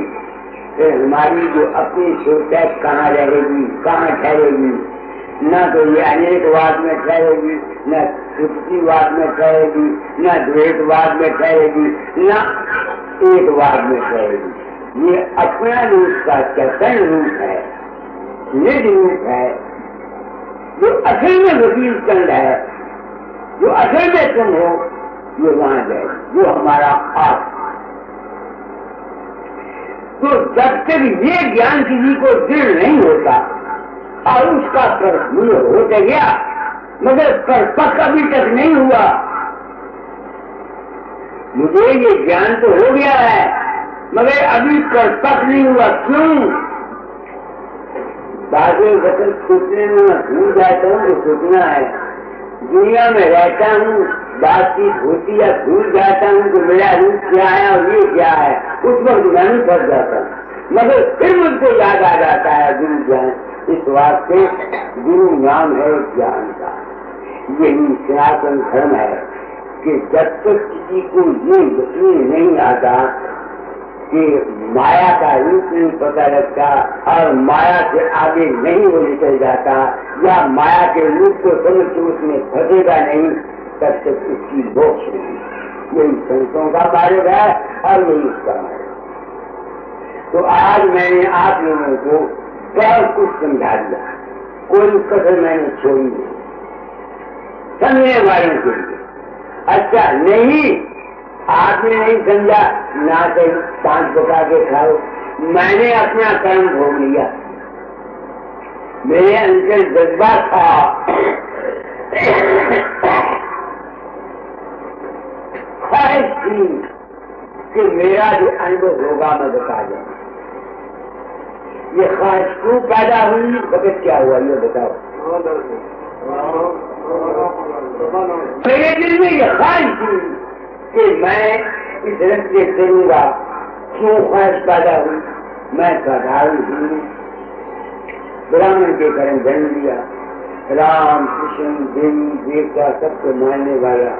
फिर हमारी जो अपनी सोच है कहाँ रहेगी, कहाँ ठहरेगी? न तो ये अनेकवाद में ठहरेगी, न सुक्तिवाद में ठहरेगी, न द्वैतवाद में ठहरेगी, न एकवाद में ठहरेगी। ये अपना रूप का चेतन रूप है, निज रूप है, जो असल में वकील चंद है, जो असल में तुम हो, ये वहां है, जो हमारा आप। तो जब तक ये ज्ञान किसी को दृढ़ नहीं होता और उसका कर्म हो गया मगर परिपक्व अभी तक नहीं हुआ। मुझे ये ज्ञान तो हो गया है मगर अभी परिपक्व नहीं हुआ। क्यों? बाकी वचन सोचने में मैं भूल जाता हूँ, तो सोचना है। दुनिया में रहता हूँ, बातचीत होती है, भूल जाता हूँ कि मेरा रूप क्या है और ये क्या है। उस वक्त मैं नहीं फंस जाता मगर फिर मुझको याद आ जाता है गुरु ज्ञान। इस वास्ते गुरु नाम है ज्ञान का। यही सनातन धर्म है कि जब तक किसी को ये यकीन नहीं आता कि माया का रूप नहीं पता लगता और माया से आगे नहीं वो निकल जाता या माया के रूप को समझ के उसमें फंसेगा नहीं, तब तक उसकी मोक्ष नहीं। यही संतों का मार्ग है और यही उसका मार्ग। तो आज मैंने आप लोगों को बहुत कुछ समझा दिया, कोई कसर मैंने छोड़ी नहीं समझने वालों के लिए। अच्छा नहीं, आपने नहीं समझा ना कहीं पांच पका के खाओ, मैंने अपना कर्म भोग लिया। मेरे अंदर जज्बा था ख्वाहिश थी कि मेरा जो अनुभव होगा मैं बता जाऊं। ये ख्वाहिश क्यों पैदा हुई, वक्त क्या हुआ ये बताओ। मेरे दिल में ये ख्वाहिश थी कि मैं इस रस्ते चलूंगा, क्यों ख्वाहिश पैदा हुई? मैं साधारण हिंदू ब्राह्मण के घर जन्म लिया, राम कृष्ण देवी देवता सबको मानने वाला,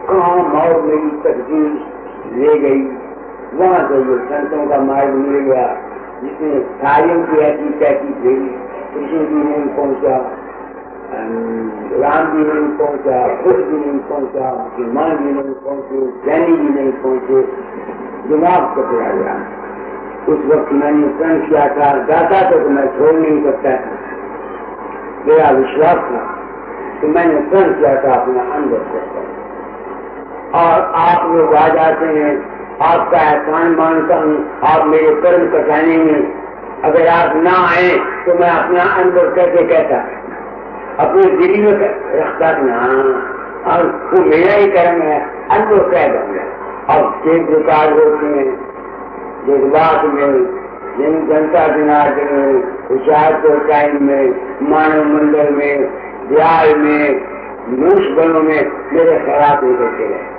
काम और मेरी तकदीर ले गई। वहां से ये संतों का मार्ग मिल गया, जिसमें सारियों की ऐसी तैसी थी, कृष्ण भी नहीं पहुंचा, राम भी नहीं पहुंचा, बुद्ध भी नहीं पहुंचा, मुसलमान भी नहीं पहुंचे, जैनी भी नहीं पहुंचे, दिमाग पकड़ा गया। उस वक्त मैंने प्रण किया था, दाता तो मैं छोड़ नहीं सकता था, मेरा विश्वास था, तो मैंने प्रण किया था अपना अंदर से। और आप लोग आ जाते हैं, आपका एहसान मानता हूँ, आप मेरे कर्म कटाने में, अगर आप ना आए तो मैं अपना अंदर कैसे कहता, अपने दिल में रखता ना, और वो मेरा ही कर्म है, अंदर कह दूंगा। अब एक प्रकार होते हैं जज्बात में, जनता जनार्दन में, होशियारपुर टाइम में, मानव मंडल में, बिहार में, मूस बनों में मेरे खराब नहीं करते रहे।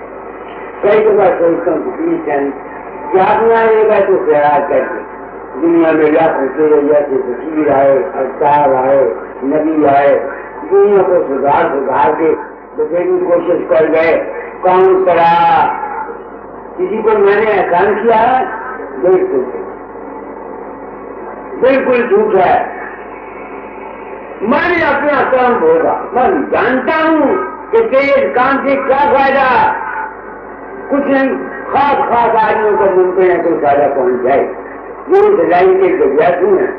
कई दफा सोचता हूँ क्या बनाएगा तो खैरात करके दुनिया में लाखों तेरे जैसे फकीर आए, अवतार आए, नबी आए, दुनिया को सुधार के बचने की कोशिश कर गए। कौन करा? किसी को मैंने एहसान किया? बिल्कुल झूठ है। मैंने अपना काम भोगा, मैं जानता हूँ कि तेरे काम से क्या फायदा, कुछ नहीं, खास आदमियों को मुमकिन है कोई फायदा पहुंच जाए, वो सजाई के विद्यार्थी है,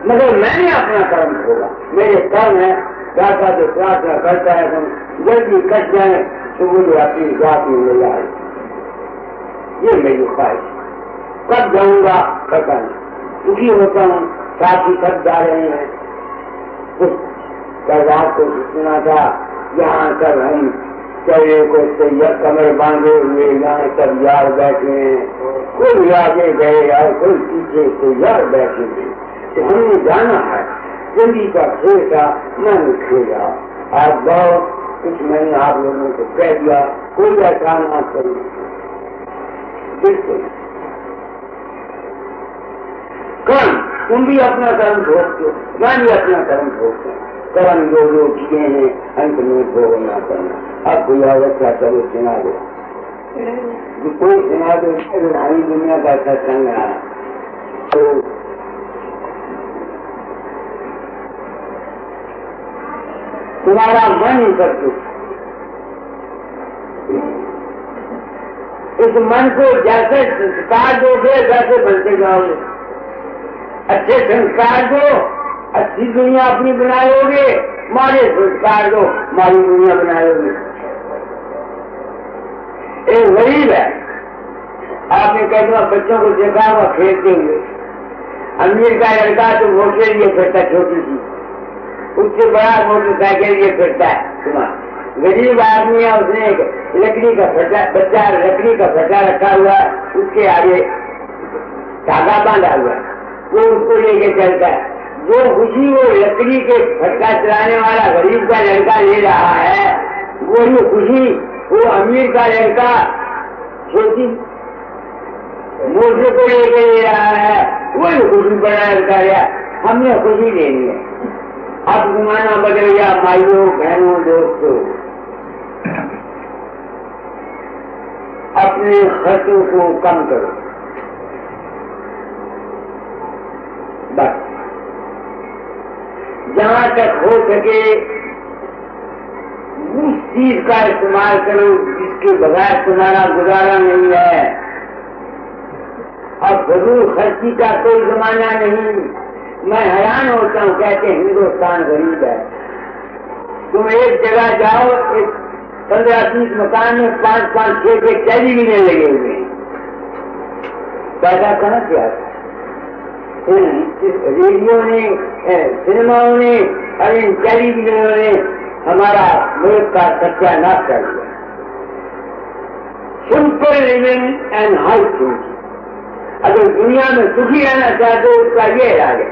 मगर मैंने अपना कर्म भोगा। मेरे कर्म है दाता जो प्रार्थना करता है तुम जल्दी कट जाए तो वो अपनी जात में ले जाए। ये मेरी ख्वाहिश। कब जाऊंगा पता नहीं, दुखी होता हूँ, साथी सब जा रहे हैं। कुछ कल रात को सुना था, यहाँ सब हम चले को तैयार कमर बांधे हुए यहाँ सब यार बैठे हैं, कोई आगे गए और कोई पीछे तैयार बैठे हैं। तो हमने जाना है, जिंदगी का खेल था, मैंने खेला। आज बहुत कुछ मैंने आप लोगों को कह दिया, कोई ऐसा ना करो। बिल्कुल कर्म, तुम भी अपना कर्म भोगते हो, मैं भी अपना कर्म भोगता हूँ। कर्म जो किए हैं अंत में भोगना करना। अब कोई अवस्था चलो सुना दो, कोई सुना दो, सारी दुनिया का सत्संग रहा तो तुम्हारा मन ही सब कुछ। इस मन को जैसे संस्कार दोगे वैसे बनते जाओगे। अच्छे संस्कार दो, अच्छी दुनिया अपनी बनाओगे, मारे संस्कार दो, मारी दुनिया बनाओगे। एक गरीब है, आपने कहते बच्चों को देखा हुआ खेलते हुए, अमीर का लड़का तो मोटर लिए फिरता, छोटी सी, उससे बड़ा मोटरसाइकिल लिए फिरता है। तुम्हारा गरीब आदमी है, उसने एक लकड़ी का फटा रखा हुआ है, उसके आगे धागा बांधा हुआ है, वो उसको लेके चलता है। जो खुशी वो लकड़ी के फटका चलाने वाला गरीब का लड़का ले रहा है, वो ये खुशी वो अमीर का लड़का छोटी मोटर को लेके ले रहा है, वो खुशी बड़ा लड़का लिया। हमने खुशी लेनी है। अब जमाना बदल गया, भाइयों बहनों दोस्तों, अपने खर्चों को कम करो। बस जहां तक हो सके उस चीज का इस्तेमाल करो जिसके बगैर तुम्हारा गुजारा नहीं है। अब जरूर खर्ची का कोई जमाना नहीं। मैं हैरान होता हूँ, कहते हिंदुस्तान गरीब है। तुम एक जगह जाओ, एक 15-20 मकान में 5-5, 6 टेलीविजन लगे हुए हैं, पैसा कहाँ से आता है? रेडियो ने, सिनेमाओं ने और इन टेलीविजनों ने हमारा मुल्क का सत्यानाश कर दिया। Simple living and high thinking. अगर दुनिया में सुखी रहना चाहते हो उसका ये इलाज है,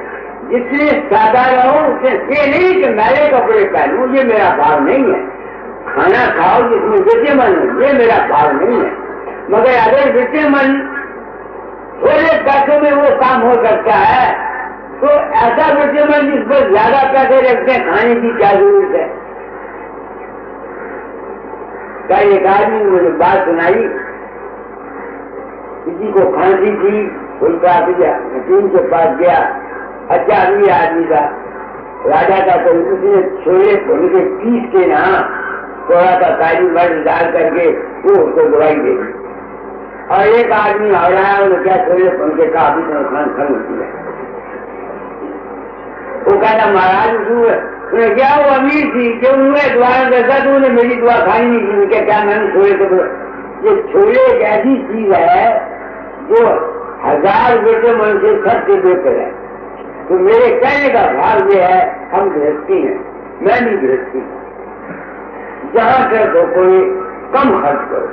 जितने सादा रहो उससे ये नहीं कि मैले कपड़े पहनूं, ये मेरा भाव नहीं है। खाना खाओ जिसमें विद्यमान है, ये मेरा भाव नहीं है। मगर अगर विद्यमान थोड़े पैसों में वो काम हो सकता है तो ऐसा विद्यमान जिस पर ज्यादा पैसे रखते हैं, खाने की क्या जरूरत है। क्या एक आदमी ने मुझे बात सुनाई, किसी को खांसी थी, उनका हकीम के पास गया, अच्छा आदमी था, राजा का, तो उसने छोले उनके पीस के ना थोड़ा सा काली मिर्च डाल करके वो उसको दवाई दे दी। और एक आदमी आ रहा है, उन्हें क्या छोले उनके काफी नुकसान खन होती है। वो कहता महाराज उन्हें क्या, वो अमीर थी कि उन्हें दुआ देखा तो उन्हें मेरी दुआ खाई नहीं थी। उनके क्या मैंने छोले तो ये छोले एक ऐसी चीज है जो 1000 बेटे मन से सबसे बेहतर है। तो मेरे कहने का भाव ये है, हम गृहस्थी हैं, मैं भी गृहस्थी हूँ, जहां तक हो कोई कम खर्च करो।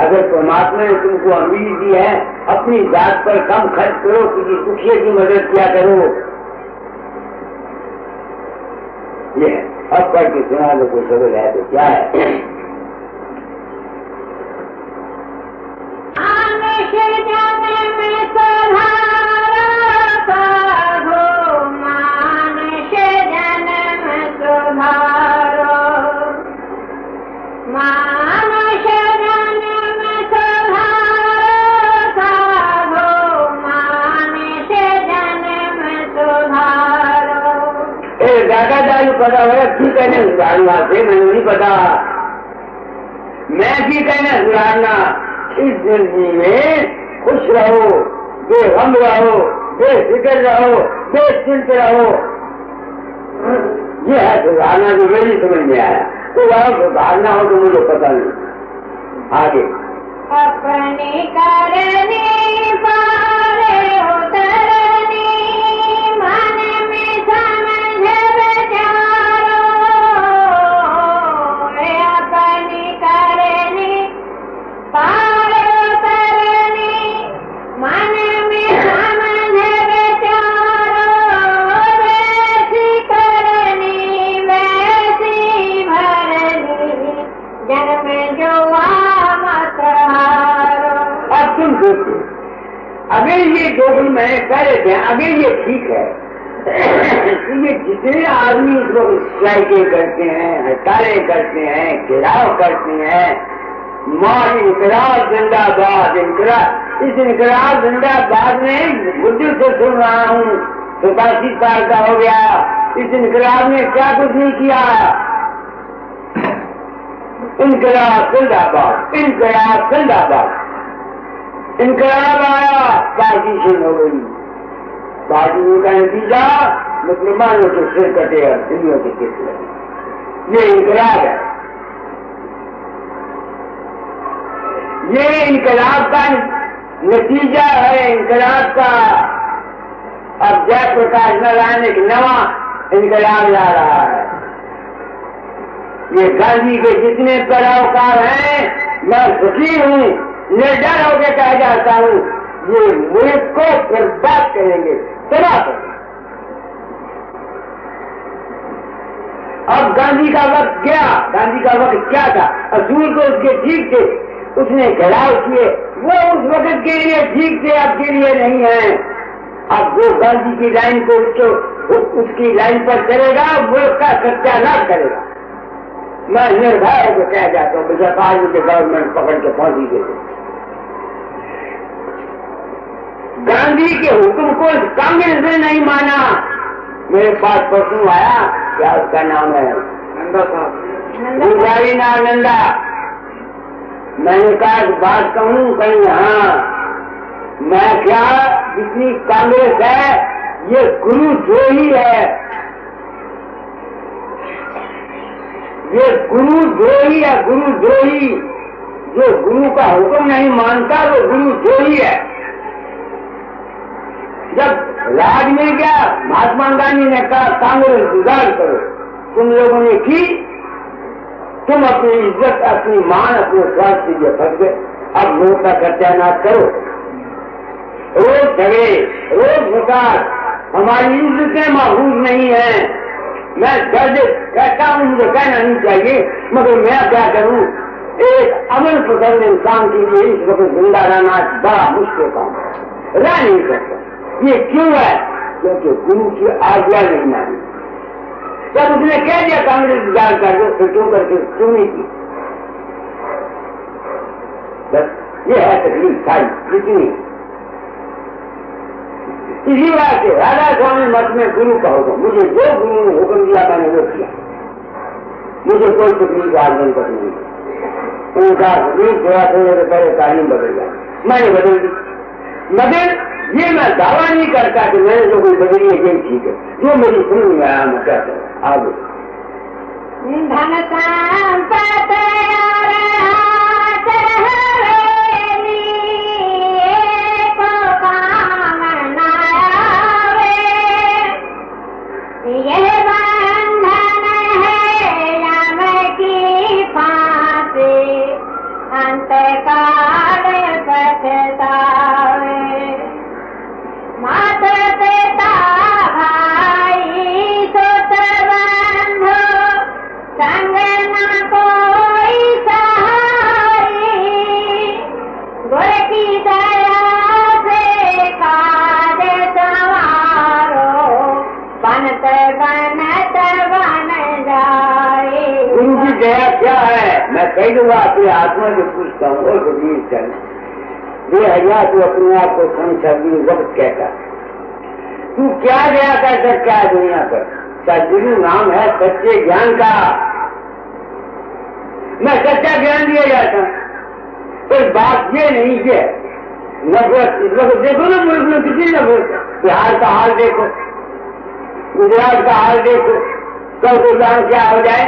अगर परमात्मा ने तुमको अमीर दी है, अपनी जात पर कम खर्च करो, किसी दुखिए की मदद किया करो। ये अब पढ़ के सुना दो, कोई सबल है तो क्या है। दादादारी पता है की कहने सुधारना से, मैंने नहीं पता। मैं की कहने सुधारना, इस जिंदगी में खुश रहो, बेगम रहो, बेफिक्र रहो, बेचिंत रहो, ये है सुधारना। जो मेरी समझ में आया तो वह सुधारना हो तो मुझे पता नहीं। आगे अपने करने पारे उतरने, मन में समझ विचारो, अपने करने पारे उतरने, मन में समझ विचारो, वैसी करनी वैसी भरनी, जन्म जो मत हारो। अब तुम सोचो, अगर ये जो भी मैंने कह रहे थे, अगर ये ठीक है तो ये जितने आदमी इस वक्त स्ट्राइकें करते हैं, हड़तालें करते हैं, घेराव करते हैं, मां इनकलाब जिंदाबाद, इस इनकलाब जिंदाबाद में बुद्धि से सुन रहा हूँ, 87 साल का हो गया, इस इनकलाब ने क्या कुछ नहीं किया। इनकलाब जिंदाबाद, इनकलाब जिंदाबाद। इनकलाब आया, पार्टीशन हो गई, पार्टी का नतीजा मुसलमानों के सिर कटे और दिल्लियों के किस लगे। ये इनकलाब है, ये इनकलाब का नतीजा है, इनकलाब का। अब जयप्रकाश नारायण एक नवा इनकलाब ला रहा है। ये गांधी के जितने पैरोकार हैं, मैं सुखी हूँ, निर्डर होकर कह जाता हूँ, ये मुल्क को बर्बाद करेंगे, तबाह करेंगे। अब गांधी का वक्त गया, गांधी का वक्त क्या था, असूल तो उसके ठीक थे, उसने घेराव किए, वो उस वक्त के लिए ठीक थे, अब के लिए नहीं है। अब वो गांधी की लाइन को उसकी लाइन पर चलेगा, मुल्क का सत्यानाश करेगा। मैं निर्भय होकर कह जाता हूँ, सरकार के गवर्नमेंट पकड़ के फांसी दे दे। गांधी के हुक्म को कांग्रेस ने नहीं माना। मेरे पास परसों आया, क्या उसका नाम है, नंदा साहब, नंदा। मैंने कहा बात कहूँ, कहीं हाँ, मैं क्या, जितनी कांग्रेस है ये गुरुद्रोही है, ये गुरुद्रोही है, गुरुद्रोही। जो गुरु का हुक्म नहीं मानता वो गुरुद्रोही है। जब राज मिल गया, महात्मा गांधी ने कहा कांग्रेस गुजार करो, तुम लोगों ने की, तुम अपनी इज्जत, अपनी मान, अपने स्वास्थ्य के लिए फंस गए। अब लोग का सत्यानाश करो, रोज झगड़े, रोज विकास, हमारी इज्जतें महफूज नहीं है। मैं दर्द कहता हूँ, मुझे कहना नहीं चाहिए, मगर मैं क्या करूँ, एक अमल पसंद इंसान के लिए इस वक्त जिंदा रहना बड़ा मुश्किल काम है, रह नहीं सकता। ये क्यों है? क्योंकि गुरु की आज्ञा नहीं मानी। जब उसने कह दिया कांग्रेस गाल कर दो, फिर क्यों करके क्यों नहीं की? बस ये है तकलीफ सारी इतनी। इसी बात से राधा स्वामी मत में गुरु का हुक्म, मुझे जो गुरु ने हुक्म दिया मैंने वो किया, मुझे कोई तकलीफ आर्जन कर नहीं। उनका थोड़ा थोड़े से पहले तालीम बदल गया, मैंने बदल दी। मगर ये मैं दावा नहीं करता कि मैंने जो कोई बदली है यही ठीक है, जो मेरी सुन में आया मैं कहता हूँ। आगे धन संपत्ति यह बंधन है यम की फांसी, अंत काल पछतावे। माता पिता भाई सुत बंधु संग न कोई सहारी, गुर की दया से काज सवारो, बनत बनत बन जाए। गुरु की दया क्या है? मैं कई लोग अपनी आत्मा से पूछता हूँ और कबीर चल बेहया तू अपने आप को समझा भी वक्त कहता, तू क्या दया कर सकता है दुनिया पर? सदगुरु नाम है सच्चे ज्ञान का। मैं सच्चा ज्ञान दिया जाता, पर बात ये नहीं है नफरत। इस वक्त देखो ना मुल्क में किसी नफरत, बिहार का हाल देखो, गुजरात का हाल देखो, कल को जान क्या हो जाए।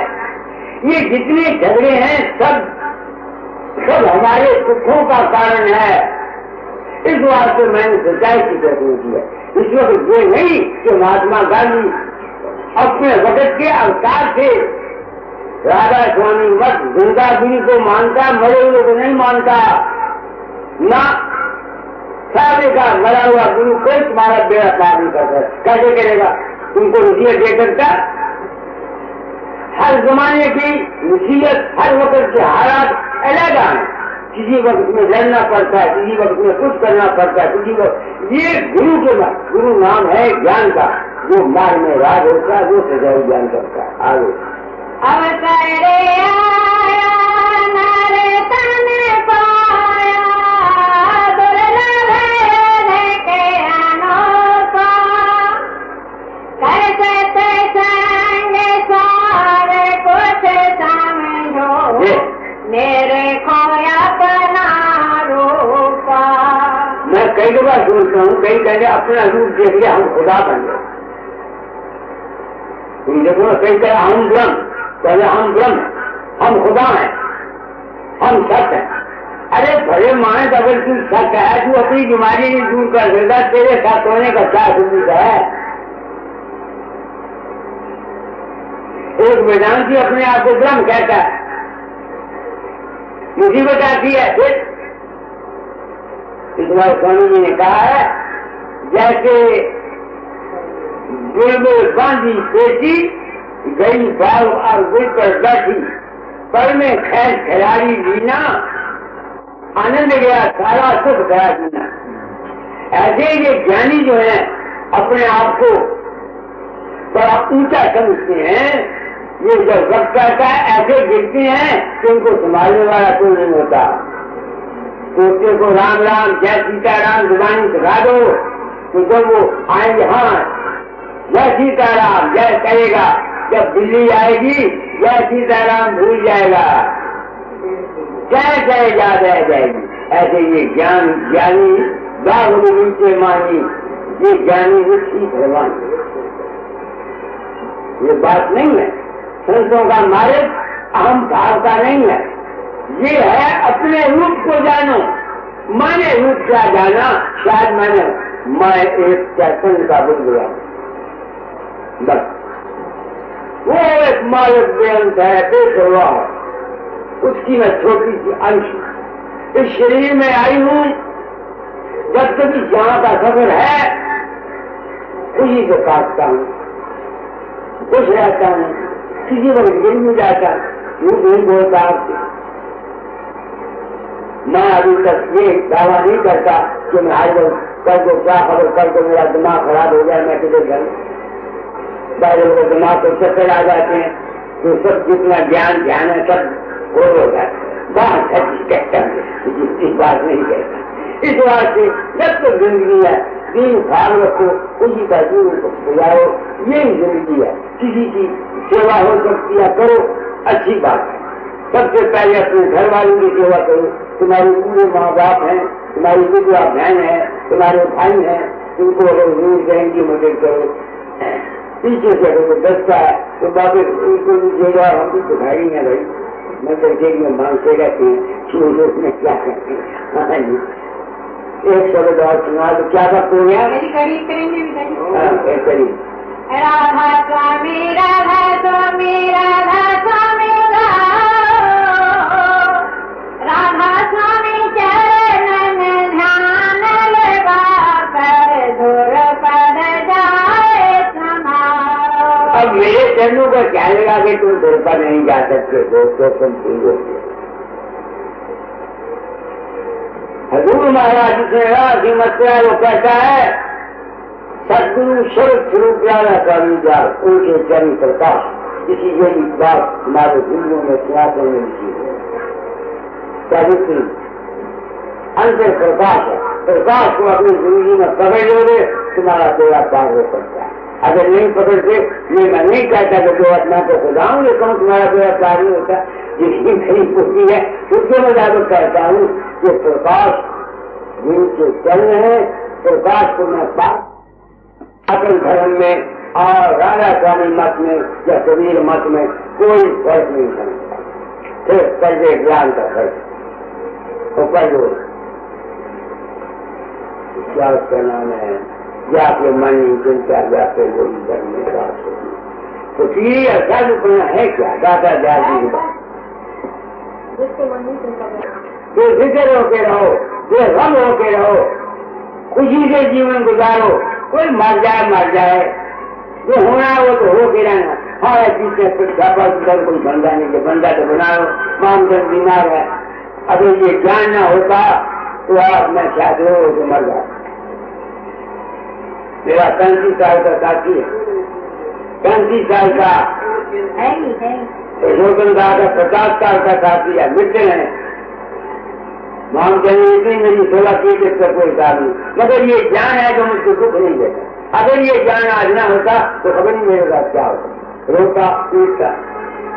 ये जितने झगड़े हैं सब हमारे सुखों का कारण है। इस बात से मैंने सच्चाई की तरफ की है। इस वक्त ये नहीं कि महात्मा गांधी अपने वक्त के अवतार से राधा स्वामी मत जिंदागिरी को मानता, मरे हुए को नहीं मानता ना। सारे का मरा हुआ गुरु कोई तुम्हारा बेड़ा पार नहीं करता। कैसे करेगा? तुमको नसीहत दे सकता? हर जमाने की नसीहत, हर वक्त के हालात अलग आए। किसी वक्त में लड़ना पड़ता है, किसी वक्त में कुछ करना पड़ता है, किसी वक्त। ये गुरु नाम है ज्ञान का, जो मार्ग में राग होता है वो सजाई ज्ञान करता है। आगे अवसर आया नर तन पाया, दुर्लभ के अनोखा, कर सत्संग सार कुछ समझो, मेरे खोया अपना रूपा। मैं कई दफा सोचता हूँ, कई कहते अपना रूप देख लिया हम खुदा बन गए। तुम देखो कई कहे हम ब्रह्म, पहले हम ब्रह्म, हम खुदा हैं, हम सत्य हैं। अरे भले माने अगर तू सत्य है, तू अपनी बीमारी नहीं दूर कर देता, तेरे साथ होने का क्या सबूत है? एक वेदांती अपने आप को ब्रह्म कहता है, मुसीबत आती है। फिर इस बार स्वामी जी ने कहा है जैसे गुल में बांधी बेटी गई बाल और गुल पर बैठी, पर में खैर खिलाड़ी लीना, आनंद गया सारा सुख गया जीना। ऐसे ये ज्ञानी जो है अपने आप को बड़ा ऊंचा समझते हैं। ये जब वक्त आता है ऐसे गिरते हैं कि उनको संभालने वाला कोई नहीं होता। पोते को राम राम जय सीताराम जुबानी सिखा दो तो जब वो आएंगे हाँ जय सीताराम जय कहेगा, जब बिल्ली आएगी जय सीताराम भूल जाएगा, जय जय याद रह जाएगी। ऐसे ये ज्ञानी बाग नीचे मानी, ये ज्ञानी वो ठीक भगवान। ये बात नहीं है संतों का मार्ग अहम भाव का नहीं है। ये है अपने रूप को जानो। मैंने रूप क्या जाना? शायद मैं एक चैतन्य का बुलबुला, बस वो एक मालिक बेअंत है, बेसवा है, उसकी मैं छोटी सी अंश इस शरीर में आई हूँ। जब तक यहाँ का सफर है उसी को काटता हूँ, खुश रहता हूँ, किसी वक्त गिर भी जाता, झूठ नहीं बोलता आपसे, मैं अभी तक ये दावा नहीं करता कि मैं आज कल को क्या खबर, कल को मेरा दिमाग खराब हो जाए, मैं किधर जाऊँ। सारे लोग दिमाग को चक्कर आ जाते हैं, तो सब जितना ज्ञान ध्यान है सब वो हो जाता है। बात कहता है जिसकी बात नहीं कहता। इस बात से जब तक जिंदगी है दीन भागवत को किसी का जीवन को बुलाओ, यही जिंदगी है। किसी की सेवा हो सकती है, करो, अच्छी बात है। सबसे पहले अपने घर वालों की सेवा करो। तुम्हारे पूरे माँ बाप हैं, तुम्हारी विधवा बहन है, तुम्हारे भाई हैं, उनको अगर जरूर देने की मदद करो। पीछे से अगर कोई दस्ता है तो बाबू उनको भी देगा, हम भी दिखाई है भाई, मैं करके मांगते रहते हैं, शुरू में क्या करते हैं। एक शब्द और सुना तो क्या बात हो गया। राधा स्वामी राधा स्वामी राधा स्वामी राधा स्वामी चरण ध्यान लगा कर धुर पद जाए समाओ। अब मेरे चरणों को क्या लगा कि तुम धुर पर नहीं जा सकते, दोस्तों तुम ठीक हो गए। हजूर महाराज जी मथुरा वो कहता है, सदगुरु शरद स्वरूप स्वामी जाल उनके चरण प्रकाश। इसी यही बात हमारे दिल्लियों में सिंहासन में लिखी है। सावित्री अंतर प्रकाश है, प्रकाश को अपनी जिंदगी में पकड़ लोगे तुम्हारा बेड़ा पार हो सकता है। अगर नहीं पकड़ते, ये मैं नहीं कहता कि जो आत्मा को खुदाऊं, ये कहूँ तुम्हारा बेड़ा पार नहीं होता। जिसकी मेरी पुष्टि है उसके मुताबिक कहता हूँ कि प्रकाश गुरु के चरण है, प्रकाश को मैं पास अपने धर्म में और राधा स्वामी मत में या कबीर मत में कोई फर्क नहीं समझता। फिर पहले ज्ञान का फर्क तो पहले क्या उसका नाम है, जाके मन चिंता जाके गोली धर्म में बात होगी। तो फिर ऐसा रुपना है क्या दादा जाती जो जिक्र होके रहो, जो हम होके रहो, खुशी से जीवन गुजारो। कोई मर जाए, जो होना वो तो हो के रहना। हाँ ऐसी कोई बंदा नहीं, जो बंदा तो बना लो, मामचंद बीमार है, अगर ये ज्ञान न होता तो आप मैं शायद हो मर जाता। मेरा 35 साल का साथी है, 35 साल का रोगन का 50 साल का साथी है, मित्र है। मामचंद इतनी मेरी सेवा की जिसका कोई काम नहीं, मगर ये ज्ञान है जो मुझको दुख नहीं देता। अगर ये ज्ञान आज ना होता तो खबर नहीं मेरे साथ क्या होता। रोता पीटता,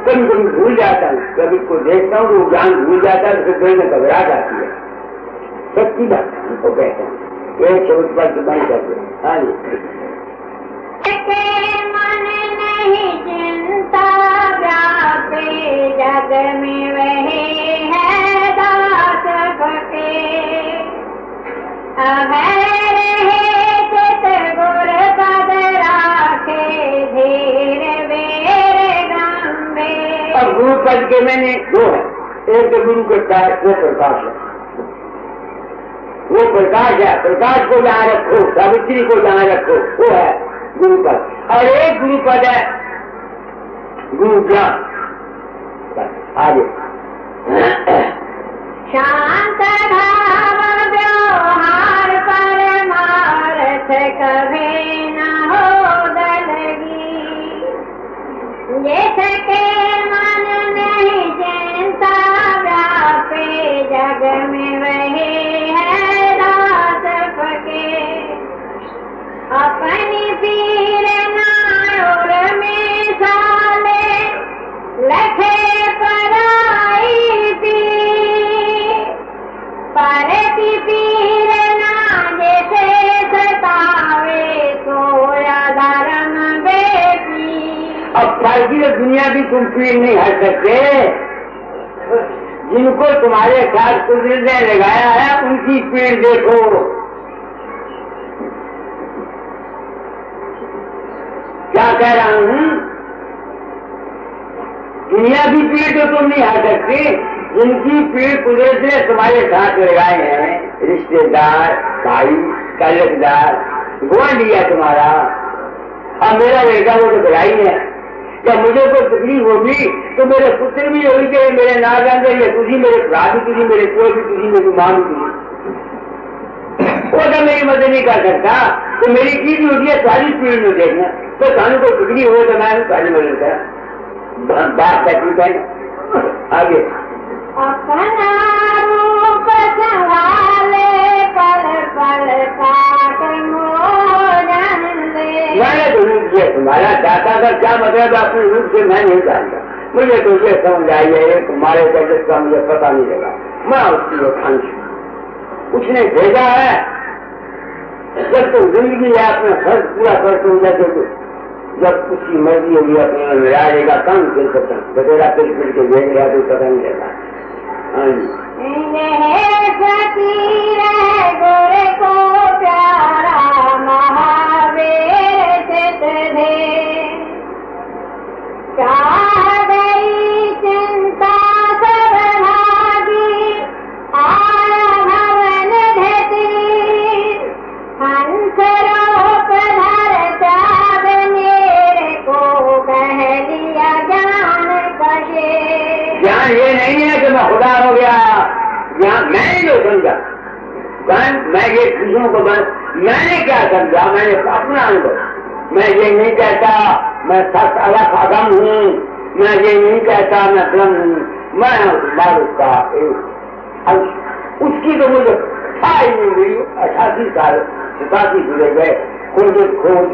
कभी कभी भूल जाता हूँ, कभी को देखता हूँ तो ज्ञान भूल जाता है, तो फिर में घबराहट आती है। सच्ची बात हमको कहते हैं, एक शब्द पर दुकान करते हैं। हाँ जी, मन नहीं चिंता व्यापे जग में वही है दास फके। अभय रहे चित गुर पद राखे धीर बेर गंभीर। अब गुरु पद के मैंने दो है, एक तो गुरु के पास वो प्रकाश है, वो प्रकाश है। प्रकाश को जहाँ रखो, सावित्री को जहाँ रखो, वो है गुरु पद। और एक गुरु पद है गुरु ज्ञान। आगे शांत भाव व्यवहार परमार्थ कभी न हो दलगी। जिसके मन नहीं चिंता व्यापे जग में वही है दास फके। अपनी पीर नायोर में साले लखे पराई पी। परती पीर ना जैसे सतावे सोया धर्म बेटी। अब सारी दुनिया भी तुम पीर नहीं हट सकते। जिनको तुम्हारे साथ कुदरत ने लगाया है उनकी पीर देखो। क्या कह रहा हूँ, दुनिया की पीड़ तो तुम नहीं आ सकती। जिनकी पीड़ कुदरत ने तुम्हारे साथ लगाए हैं, रिश्तेदार, भाई, कलकदार, गुआंढी है तुम्हारा। अब मेरा लड़का वो तो भाई है, क्या मुझे कोई तकलीफ होगी तो मेरे पुत्र भी होगी कि मेरे नारायण या तुझी मेरे भरा भी तुझी मेरे कोई भी तुझी मेरी मां भी तुझी वो तो मेरी मदद नहीं कर सकता तो मेरी की ड्यूटी है सारी स्पीड में देखना तो थाने को तकलीफ हो तो मैं सारी मदद कर बात करती है आगे अपना रूप संभाले पल पल काट मोरन दे। मैंने तो रूप से तुम्हारा चाहता था क्या मतलब अपने रूप से मैं नहीं जानता मुझे तो ये समझ आई है तुम्हारे जगत का मुझे पता नहीं लगा मैं उसकी अंश उसने भेजा है जब तुम जिंदगी है अपना खर्च पूरा कर तुम जैसे जब उसकी मर्जी होगी अपने में मिला देगा कम फिर सकता बतेरा फिर के भेज गया तो पता नहीं लगा। गोरे को प्यारा महावीर चित दे गई चिंता सब भागी आया भवन धती हंस रूप धर चाँद मेरे को कह लिया ज्ञान कहे। ज्ञान ये नहीं है कि मैं खुदा हो गया ज्ञान मैंने जो समझा मैं ये चीजों को मैंने क्या समझा मैंने अपना अनुभव मैं ये नहीं कहता मैं सच अलग आगम हूँ मैं ये नहीं कहता मैं ब्रह्म हूँ मैं मालिक का एक अंश उसकी तो मुझे था ही नहीं हुई 88 साल 87 जुड़े गए खोज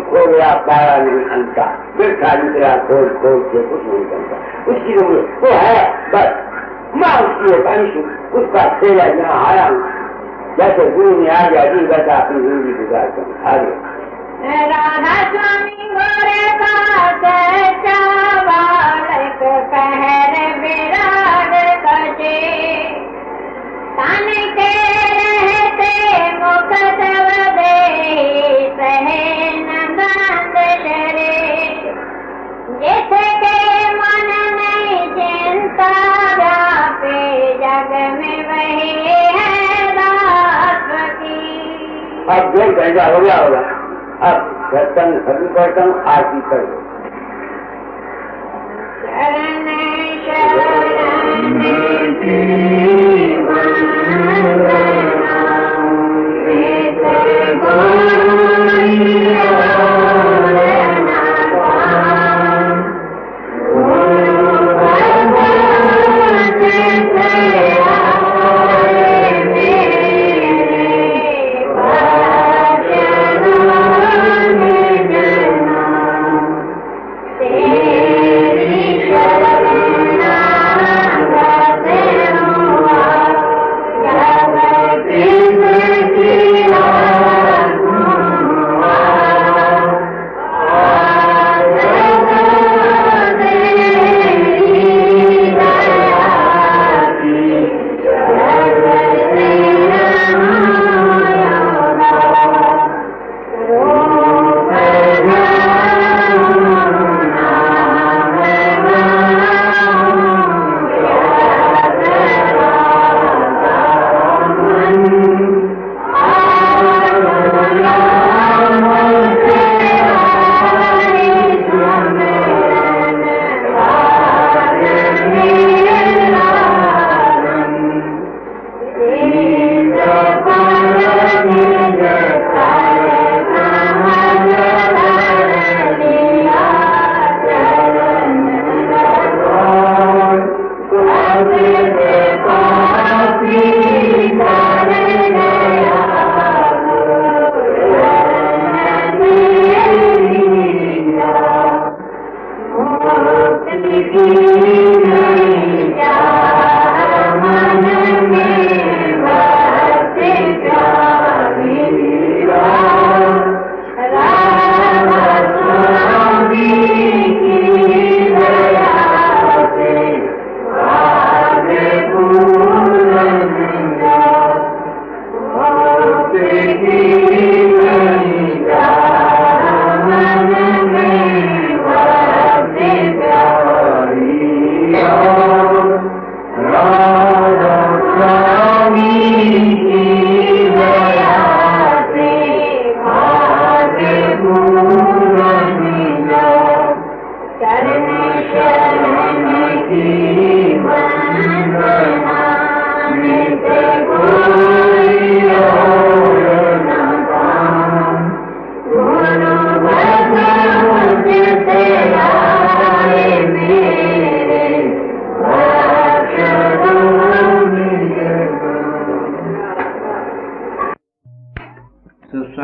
खो गया पाया नहीं अंता फिर खाली तेरा खोज से कुछ नहीं करता उसकी तो मुझे वो है बस मैं उसकी एक अंश उसका सेवा यहाँ आया हूँ जैसे गुरु में आ गया जी वैसा अपनी जिंदगी गुजारता हूँ आगे राधा स्वामी गोरे का सच्चा बालक कहर विराग कटे तन के रहते मुख तव दे सहे नंद डरे जिसके मन नहीं चिंता व्यापे जग में वही है दास की। अब 1 घंटा हो गया होगा अब सत्संग खत्म करता हूँ आरती कर दो। शरण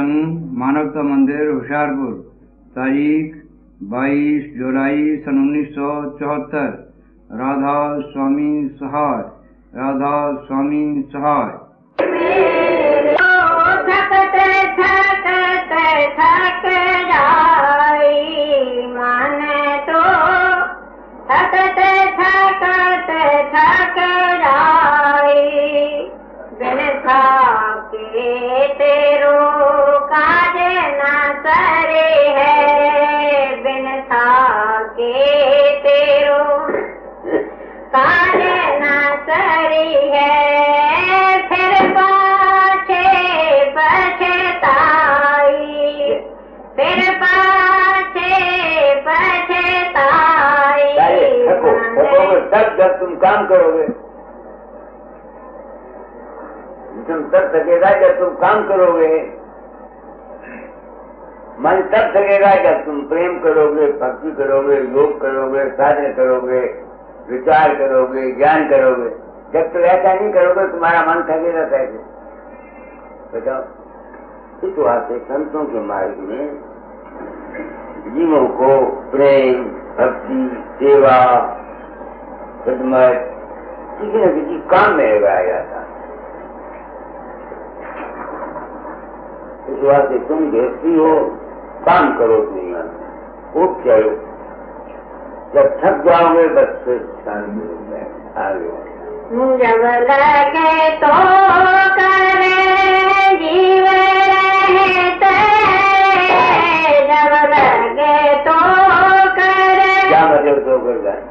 संघ, मानवता मंदिर, होशियारपुर, तारीख 22 जुलाई सन 1974। राधा स्वामी सहाय, राधा स्वामी सहाय। थकत थक जाई मन तो, थकत थक जाई बिन थाके तेरो काज न सरे है, बिन थाके तेरो काज न सरी है। फिर पाछे पछताई, फिर पाछे पछताई। तब जब तुम काम करोगे, तुम तब थकेगा जब तुम काम करोगे। मन तब थकेगा जब तुम प्रेम करोगे, भक्ति करोगे, योग करोगे, साधना करोगे, विचार करोगे, ज्ञान करोगे। जब तक ऐसा नहीं करोगे तुम्हारा मन थकेगा कैसे? बताओ। इस वास्ते संतों के मार्ग में जीवों को प्रेम, भक्ति, सेवा, खिदमत किसी न किसी काम में लगाया जाता है। इस वास्ते तुम गृहस्थी हो, काम करो दुनिया में, खूब चलो। जब थक जाओगे बस फिर शांति हो जाए आगे। जब लगे तो करे जीव रहते, जब लगे तो करे। क्या मतलब तो कर जाए?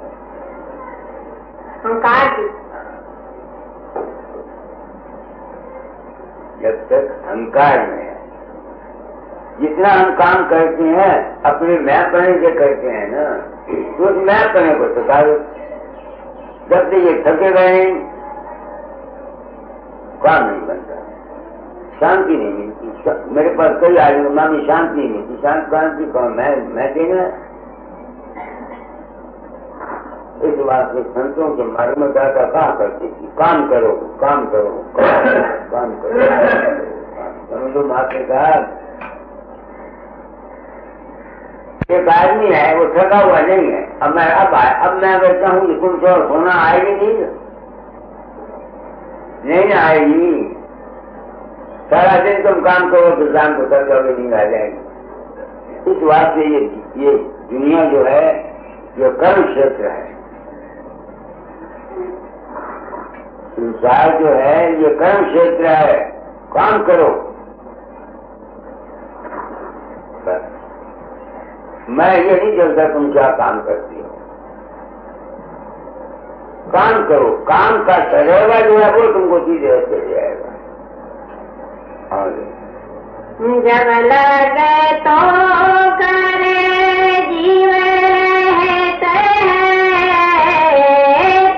अहंकार की। जब तक अहंकार में है, जितना हम काम करते हैं अपने मैं पने से करते हैं ना, तो उस मैं पने को सता दो। जब तक ये थके गए काम नहीं बनता, शांति नहीं मिलती। मेरे पास कई आदमी में शांति नहीं मिलती। शांति कौन? मैं देना। इस बात में संतों के मार्ग में दादा कहा करती थी, काम करो, काम करो, काम करो। समझो माँ ने कहा एक आदमी है, वो थका हुआ नहीं है। अब मैं अगर कहूँ कि तुम तो सोना आएगी नहीं आएगी। सारा दिन तुम काम करो तो शाम को थक जाओगे, नींद आ जाएगी। इस वास्ते ये दुनिया जो है, जो कर्म क्षेत्र है, संसार जो है ये कर्म क्षेत्र है। काम करो। मैं ये नहीं जानता तुम क्या काम करती हो। काम करो, काम का रहेगा जो है वो तुमको सीधे चल जाएगा। जब लगे तो करे जीव रहते,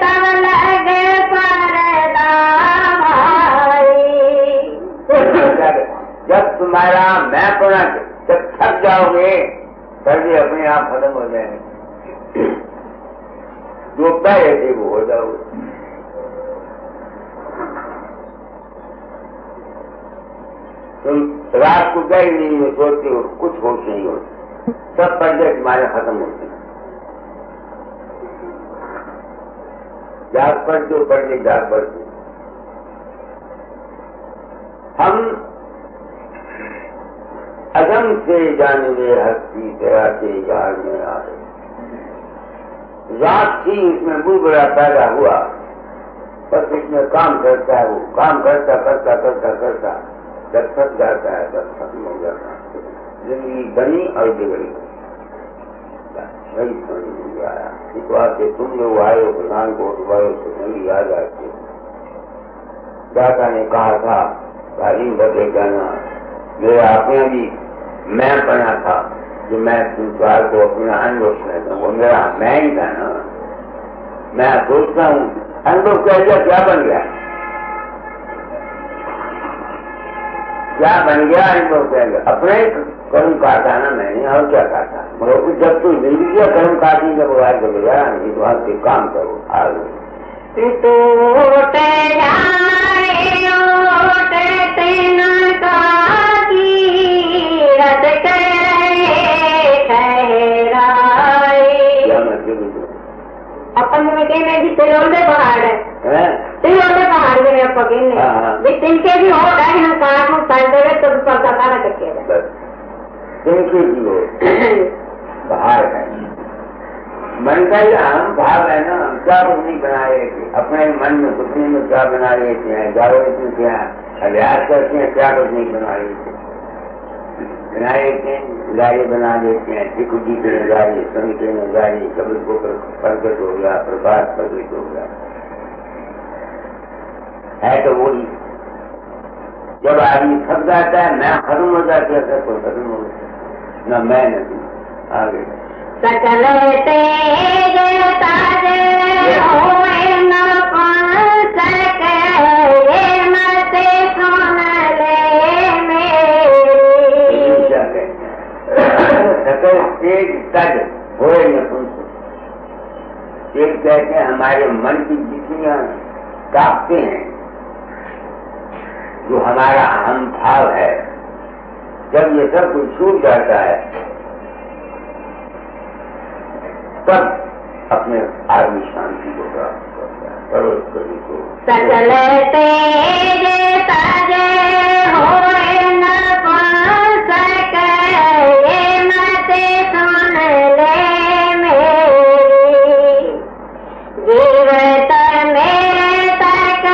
तब लगे परदा भाई। जब तुम्हारा मैं पड़ा जब थक जाओगे सर्दी अपने आप खत्म हो जाएंगे। जो पहले थे वो हो जाओगे। तुम रात को गए नहीं हो, सोचते हो, कुछ होश नहीं होती, सब पर्दे तुम्हारे खत्म होते हैं। जाग पड़ते हो, पर्दे जाग पड़ते। हम अगम से जानवे हस्ती तेरा के जाल में आ गए। रात थी, इसमें बुलबुला पैदा हुआ, बस इसमें काम करता है। वो काम करता करता करता करता जब थक जाता है तब खत्म हो जाता है। जिंदगी बनी और बिगड़ी वही समझ नहीं आया। इस बात से तुम लोग आए हो, प्रधान को उठवाए तो नहीं याद आती। दादा ने कहा था तालीम बदले कहना, मेरा अपना भी मैं बना था कि मैं संसार को अपना अनुभव करता हूँ। वो मेरा मैं ही था ना। मैं सोचता हूँ अनुभव कर लिया, क्या बन गया? क्या बन गया? अनुभव कर लिया। अपने कर्म काटा ना मैंने, और क्या काटा? मगर जब तू जिंदगी का कर्म काटी जब वो आज गया, इस बात से काम करो आगे। टूट जाए ओट तेन का की तिनके भी हो गए हम काट में कर देवे तो सबका खाना करके बस तिनके भी हो बाहर है मन का ही अहम भाव है ना। हम क्या कुछ नहीं बना रहे थे अपने मन में सुपने में क्या बना रहे थे जागृति में क्या अभ्यास करते हैं क्या कुछ नहीं बना रहे थे बना लेते हैं नजारे बना लेते हैं टिकुटी के नजारे समी के नजारे कभी को प्रकट हो गया प्रकाश प्रकट हो गया है तो वही। जब आदमी थक जाता है मैं खत्म हो जाती है तो खत्म हो जाता न मैं न तू आगे सकल तेज ताज होए न कौन सके ये मत सुन ले मेरी। सकल तेज तज होए न कौन तेज कहते हैं हमारे मन की जितनी ताकतें हैं जो हमारा अहम भाव है जब ये सब कुछ छूट जाता है तब अपने आत्म शांति को प्राप्त करता है। परोपकारी को सकल तेज ताज होए न कौन सके ये मत सुन ले मेरी। जीवत मेरे तक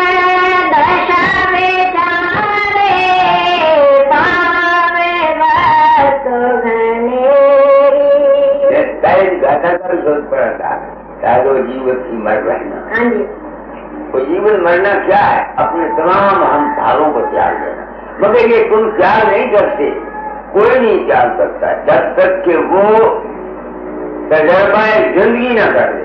दशा विचारे पावे बस घनेरी। सोच पड़ा था वो जीवन की मर रहना। हाँ जी वो जीवन मरना क्या है अपने तमाम हम भावों को त्याग देना। मगर ये तुम त्याग नहीं करते कोई नहीं त्याग सकता जब तक कि वो तजर्बा जिंदगी न कर दे।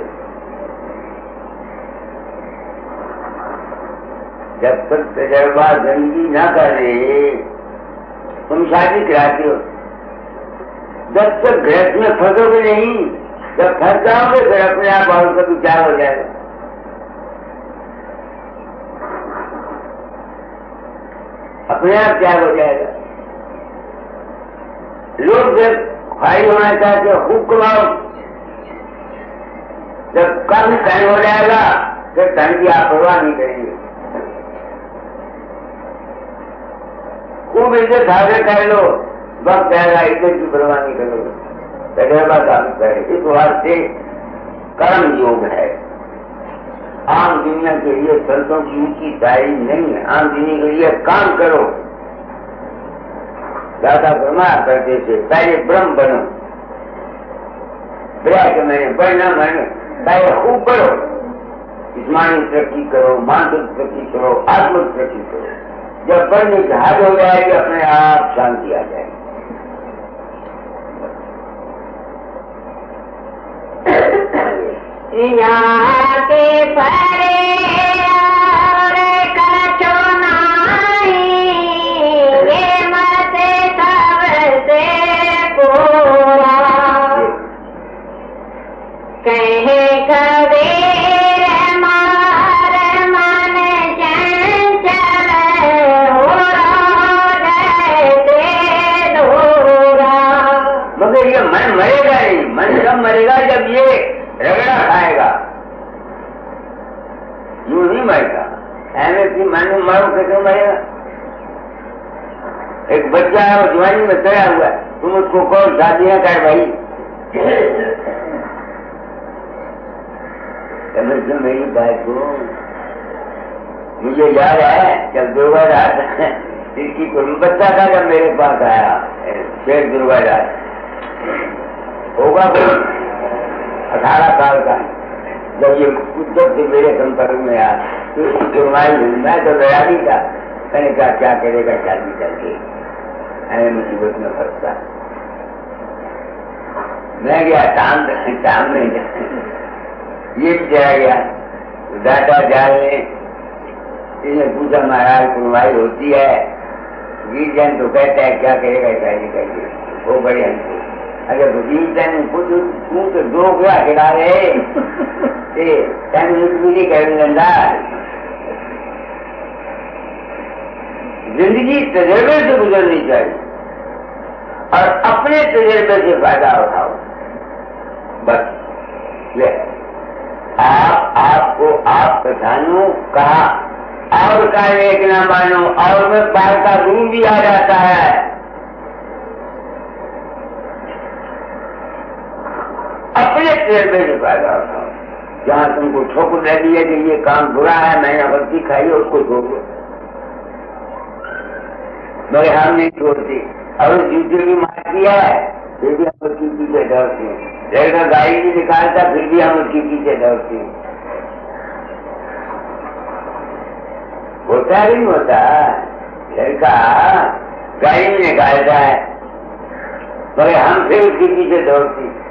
जब तक तजर्बा जिंदगी न कर दे तुम शादी कराते हो जब तक गृहस्थ में फंसोगे नहीं जब फंस जाओगे फिर अपने आप और कभी क्या हो जाएगा। अपने आप क्या हो जाएगा। लोग जब भाई होना चाहते हो खूब कमाओ जब कम धन हो जाएगा फिर धन की आप परवाह नहीं करेंगे। खूब इज्जत हासिल कर लो वक्त आएगा इज्जत की परवाह नहीं करोगे तजर्बा साबित करे। इस वास्ते कर्म योग है आम दुनिया के लिए संतों की ऊंची तारीफ नहीं है। आम दुनिया के लिए काम करो। दादा ब्रह्मा करते थे पहले ब्रह्म बनो प्रयास मैंने बढ़ना मैंने पहले खूब बढ़ो जिस्मानी तरक्की करो मानसिक तरक्की करो आत्मिक तरक्की करो। जब बढ़ने की हद हो जाएगी अपने आप शांति आ जाएगी। यहाँ के परे और कछो नहीं ये मत सबसे पूरा कहे कबीर मार मन चंचल हो गए दूरा। मगर ये मन मरेगा नहीं। मन कब मरेगा जब ये रगड़ा खाएगा यूं नहीं मरेगा। ऐसे मन में मरो कैसे मरेगा। एक बच्चा है वो जवानी में तैयार हुआ है तुम उसको कौन शादियां कर भाई तो मेरी बात को मुझे याद है जब दुर्गा रात इसकी कोई बच्चा था जब मेरे पास आया शेर दुर्गा रात होगा 18 साल का जब ये उद्योग से मेरे संपर्क में आया तो मैं तो गया नहीं था। मैंने कहा क्या करेगा शादी करके अरे मुसीबत में फंसता। मैं गया शाम में ये भी चला गया डाटा डालने इसने पूछा महाराज कुर्बानी होती है वीरजन तो कहता है क्या करेगा शादी करके वो बड़े हमको अगर वीरजन पूछू तू तो दो क्या खिला रहे भी करने लगा। जिंदगी तजर्बे से गुजरनी चाहिए और अपने तजर्बे से फायदा उठाओ बस। ले आपको आप प्रधानों कहा और का एक न मानो, और में पार का गुण भी आ जाता है। अपने पेड़ में जो पैदा होता है, जहाँ तुमको ठोकर दे दिए कि ये काम बुरा है, मैंने गलती खाई, उसको छोड़ दो, मगर हम नहीं छोड़ती। और जूते की मार किया है, फिर भी हम उसकी पीछे दौड़ते हैं। लड़का गाड़ी नहीं निकालता, फिर भी हम उसकी पीछे दौड़ते हैं। होता ही नहीं होता, लड़का गाड़ी नहीं निकालता है, मगर हम फिर उसके पीछे दौड़ते हैं।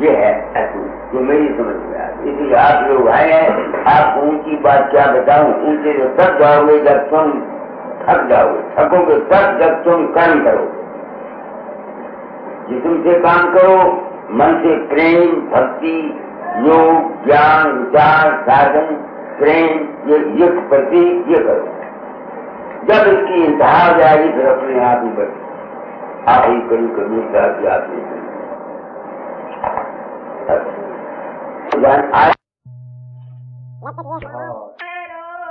ये है असूल जो मेरी समझ में आती। इसलिए आप लोग आए हैं, आपको ऊंची बात क्या बताऊं, ऊंचे जो तब जाओगे जब तुम थक जाओगे, थकोगे तब जब तुम कर्म करोगे। जिस्म से काम करो, मन से प्रेम, भक्ति, योग, ज्ञान, विचार, साधन, प्रेम, ये प्रति ये करो। जब इसकी इंतहा हो जाएगी फिर अपने आप ही बच आप ही कभी कभी आप नहीं करें।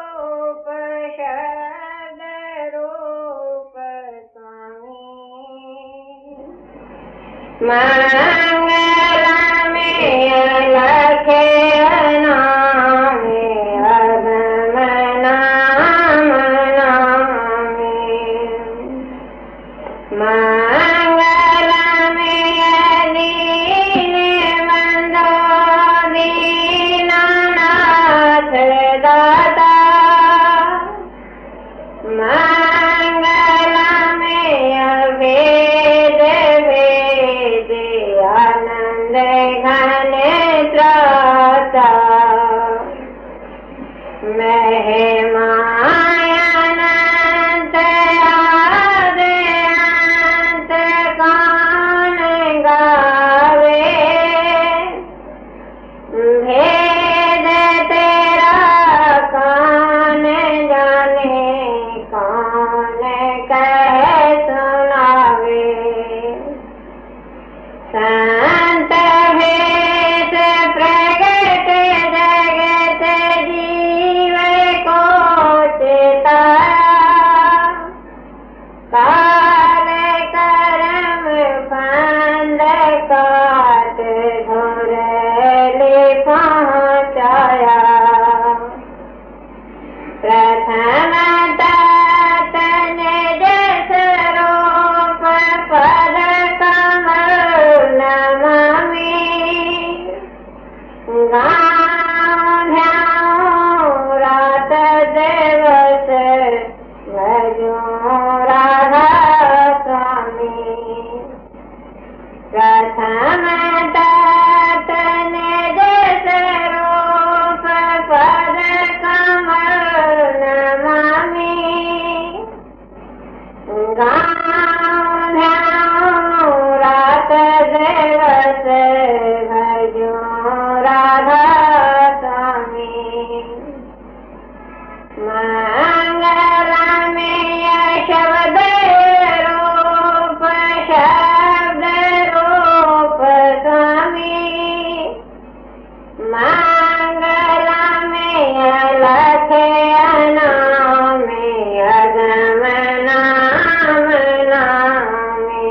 रूप शब्द रूप स्वामी मंगल में अलख नाम अगम नाम नामी मंगल में दीन बंदो दीनानाथ दाता मंगल में अभेद वेद आनंद घन त्राता महिमा अनंत आदि अंत कौन गावे भेद तेरा कौन जाने कौन कहे सुनावे संत भेद प्रगट जगत जीव को चेताया काल कर्म फंद काट धुरले पहुँचाया प्रथम तात निज स्वरूप पद कमल नमामि गाँव ध्यान रात दिवस भजो राधा स्वामी प्रथम तात निज स्वरूप पद कमल नमामि गाँव ध्यान रात दिवस भजो राधा स्वामी मंगल में शब्द रूप शब्द रूप स्वामी मंगल में अलख नाम अगम नाम नामी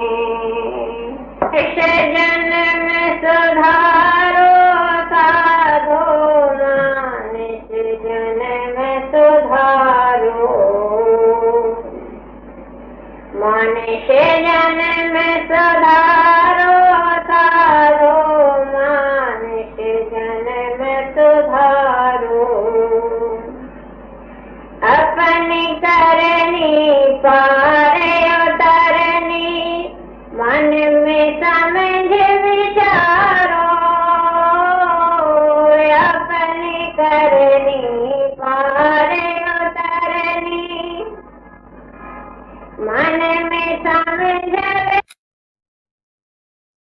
जन्म सुधारो साधो मानिस जन्म सुधारो मनुष्य जन्म सुधारो साधो मनुष्य जन्म सुधारो अपनी करनी पारे उतरनी मन में समझ विचारो अपनी करनी पारे उतरनी मन में समझ